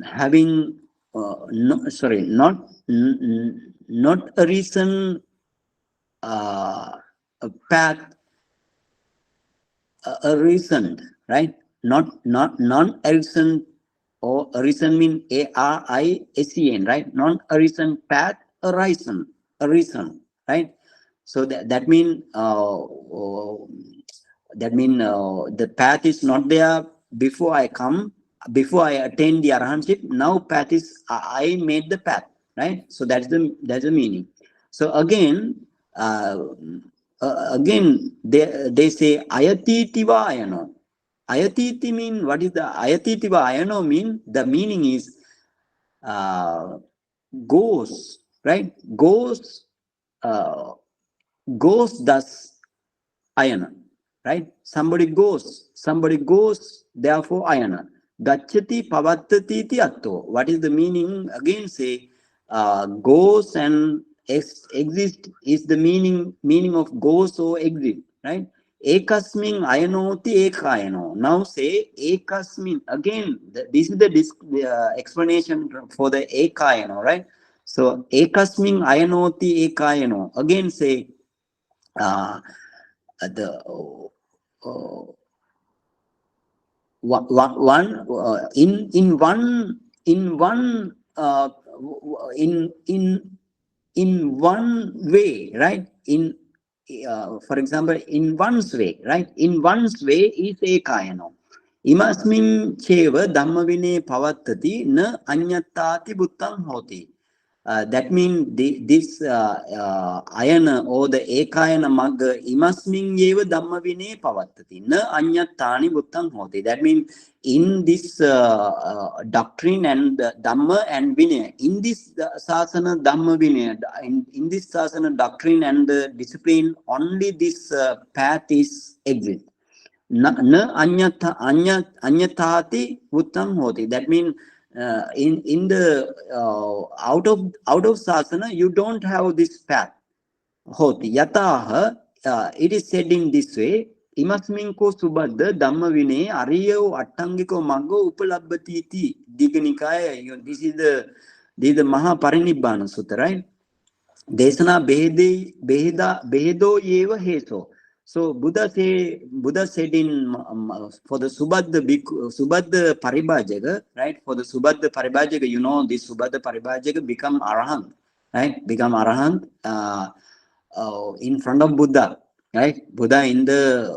having, no, sorry, not a reason, a path, a reason, right? Not non-arisen, or arisen mean ARISEN, right? Non-arisen path, a reason, right? So that mean the path is not there before I come, before I attain the arahantship. Now path is, I made the path, right? So that's the meaning. So again, they say ayatitiva ayano. Ayatiti mean, what is the ayatitiva ayano mean? The meaning is goes, right? Goes thus ayana, right? Somebody goes, therefore ayana. Gacchati pavattati iti atto. What is the meaning? Again say, goes and exist is the meaning of goes or exist, right? Ekasmin ayanoti ekayano. Now say ekasmin. Again, this is the explanation for the ekayano, right? So ekasmin ayanoti ekayano. Again say, the one in one in one way, right? For example, in one's way, right? In one's way is ekayano. Imasmin cheva dhammavine pavattati na anyatati bhuttang hoti. That means this ayana or the ekayana magga imasmin yeva dhamma vine pavattati na anyatani bhuttang hoti. That means in this doctrine and dhamma and vinaya, in this sasana dhamma vinaya, in this sasana doctrine and discipline, only this path is exist. Na anyatati bhuttang hoti. That means in the out of sasana you don't have this path. Hoti yataha, it is said in this way, imasmin ko subadda dhamma vine ariyo attangiko maggo upalabbati iti diganikaya. This is the Mahaparinibbana Sutta, right? Desana behedo yeva heso. So Buddha said in for the Subadha Paribhajaga, right? For the Subadha Paribhajaga, this Subadha Paribhajaga become Arahant, right? Become Arahant in front of Buddha, right? Buddha in the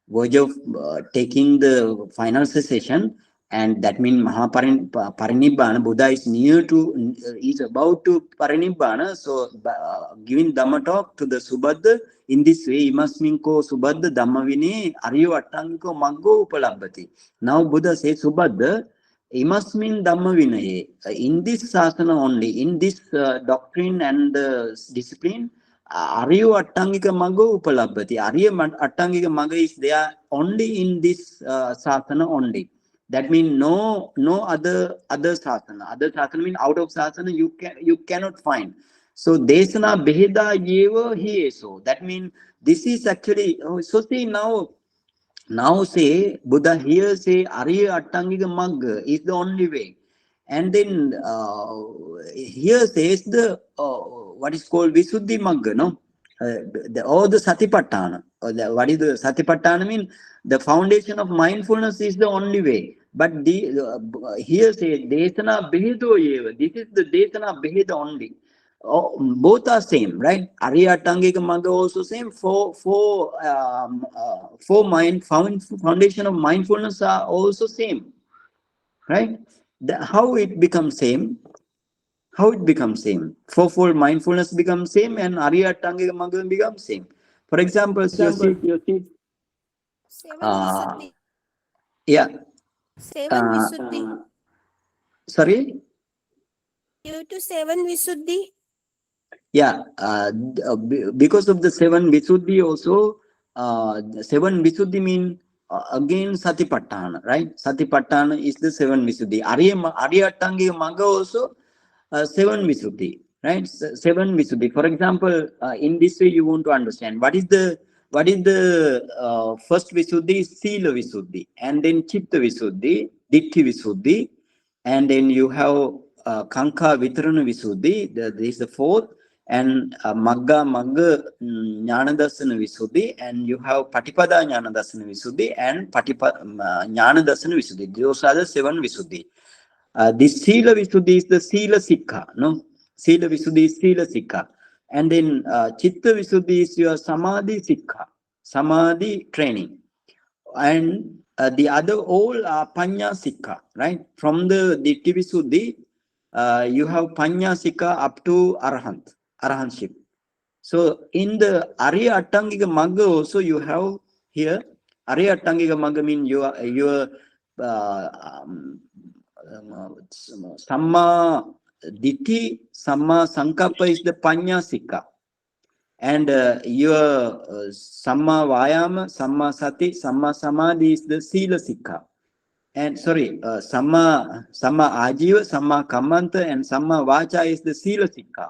verge of taking the final cessation, and that means Mahaparinibbana. Buddha is is about to Parinibbana. So giving Dhamma talk to the Subadha in this way, imasminko Subadha Dhamma vine aryo attangiko maggo upalabbati. Now Buddha says, Subadha, imasmin Dhamma vinaye, in this sasana only, in this doctrine and discipline, Aryo Attangika Mago Upalabbati. Arya Attangika Maga is there only in this sasana only. That means no other sasana. Other sasana means out of sasana you cannot find. So Desana Beheda Yeva Hieso. That means this is actually, so see now say Buddha here say Arya Attangika Magga is the only way. And then here says the what is called Visuddhi Magga, no? Or the Satipatthana. What is the Satipatthana mean? The foundation of mindfulness is the only way. But here says Desana Behedo Yeva. This is the Desana Beheda only. Both are same, right? Arya Tangika Magga also same. Four foundation of mindfulness are also same, right? How it becomes same? How it becomes same? Fourfold mindfulness becomes same and Arya Atthakatha Magga becomes same. For example, you see, Seven uh, Visuddhi. yeah, Seven uh, Visuddhi. sorry, Due to seven Visuddhi. yeah, because of the seven Visuddhi also, seven Visuddhi mean again Satipatthana, right? Satipatthana is the seven Visuddhi. Arya Atthakatha Magga also seven Visuddhi, right? Seven Visuddhi. For example, in this way you want to understand what is the first Visuddhi is Sila Visuddhi, and then Chitta Visuddhi, Ditti Visuddhi, and then you have Kanka Vitarana Visuddhi, this is the fourth, and Magga Jnanadasana Visuddhi, and you have Patipada Jnanadasana Visuddhi and Jnanadasana Visuddhi. Those are the seven Visuddhi. This Sila Visuddhi is the Sila Sikha, no? Sila Visuddhi is Sila Sikha. And then Chitta Visuddhi is your Samadhi Sikha, Samadhi training. And the other all are Panya Sikha, right? From the Ditti Visuddhi, you have Panya Sikha up to Arahantship. So in the Arya Attangika Magga also you have here, Arya Attangika Magga means your Samma Ditti, Samma Sankappa is the Panya Sikha. And your Samma Vayama, Samma Sati, Samma Samadhi is the Sila Sikha. And sorry, Samma Ajiva, Samma Kammanta, and Samma Vacha is the Sila Sikha.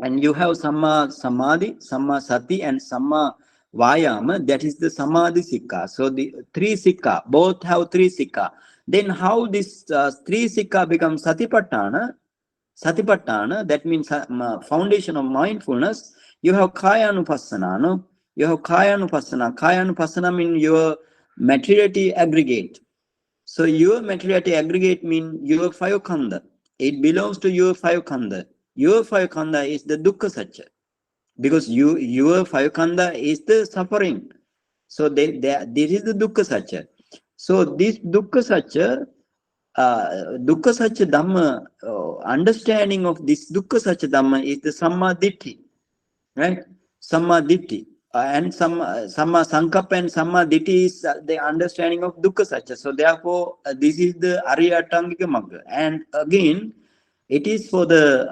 And you have Samma Samadhi, Samma Sati, and Samma Vayama, that is the Samadhi Sikha. So the three Sikha, both have three Sikha. Then how this three Sikha becomes Satipatthana? Satipatthana, that means foundation of mindfulness. You have Kaya Anupassana, no? You have Kaya Anupassana. Kaya Anupassana means your materiality aggregate. So your materiality aggregate means your five khandha. It belongs to your five khandha. Your five khandha is the dukkha satya. Because your five khandha is the suffering. So this is the dukkha satya. So this dukkha satya, Dhamma, understanding of this dukkha satya Dhamma is the Samma Ditti, right? Samma Ditti. And Samma Sankappa and Samma Ditti is the understanding of dukkha satya. So therefore, this is the Arya Atthakatha Magga. And again, it is for the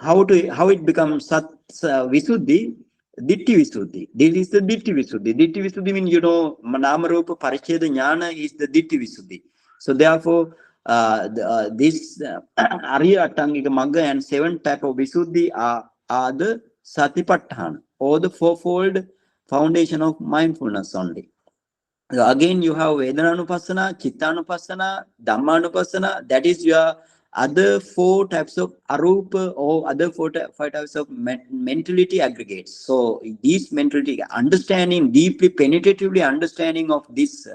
how it becomes Sat Visuddhi, Ditti Visuddhi. This is the Ditti Visuddhi. Ditti Visuddhi means Nama Rupa Pariccheda Jnana is the Ditti Visuddhi. So therefore, this Arya Atthakatha Magga and seven type of Visuddhi are the Satipatthana, or the fourfold foundation of mindfulness only. So again, you have Vedananupassana, Chittanupassana, Dhammanupassana. That is your other four types of arupa, or other five types of mentality aggregates. So these mentality understanding, deeply penetratively understanding of this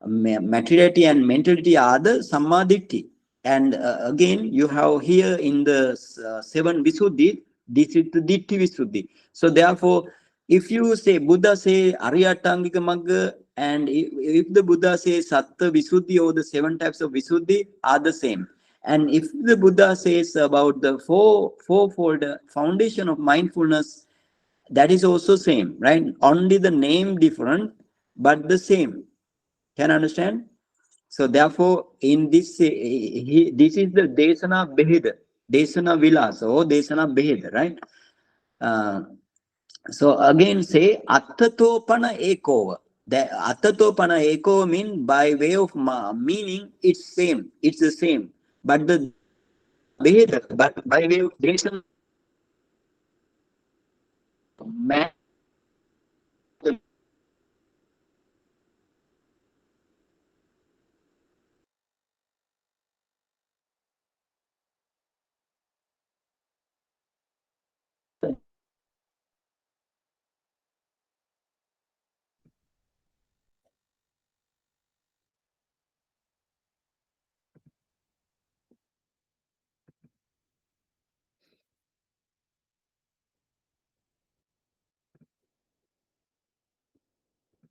materiality and mentality are the Sammaditi. And again, you have here in the seven Visuddhi, this is the Ditti Visuddhi. So therefore, if you say Buddha say Arya Atthakatha Magga, and if the Buddha says Satta Visuddhi, or the seven types of Visuddhi are the same. And if the Buddha says about the fourfold foundation of mindfulness, that is also same, right? Only the name different, but the same. Can you understand? So therefore, in this, this is the Desana Beheda, Desana Vilasa, or Desana Beheda, right? So again say Atthakatha Ekova. The Atthakatha Ekova means by way of meaning, it's same, it's the same. But the Beheda, but by way of Desana,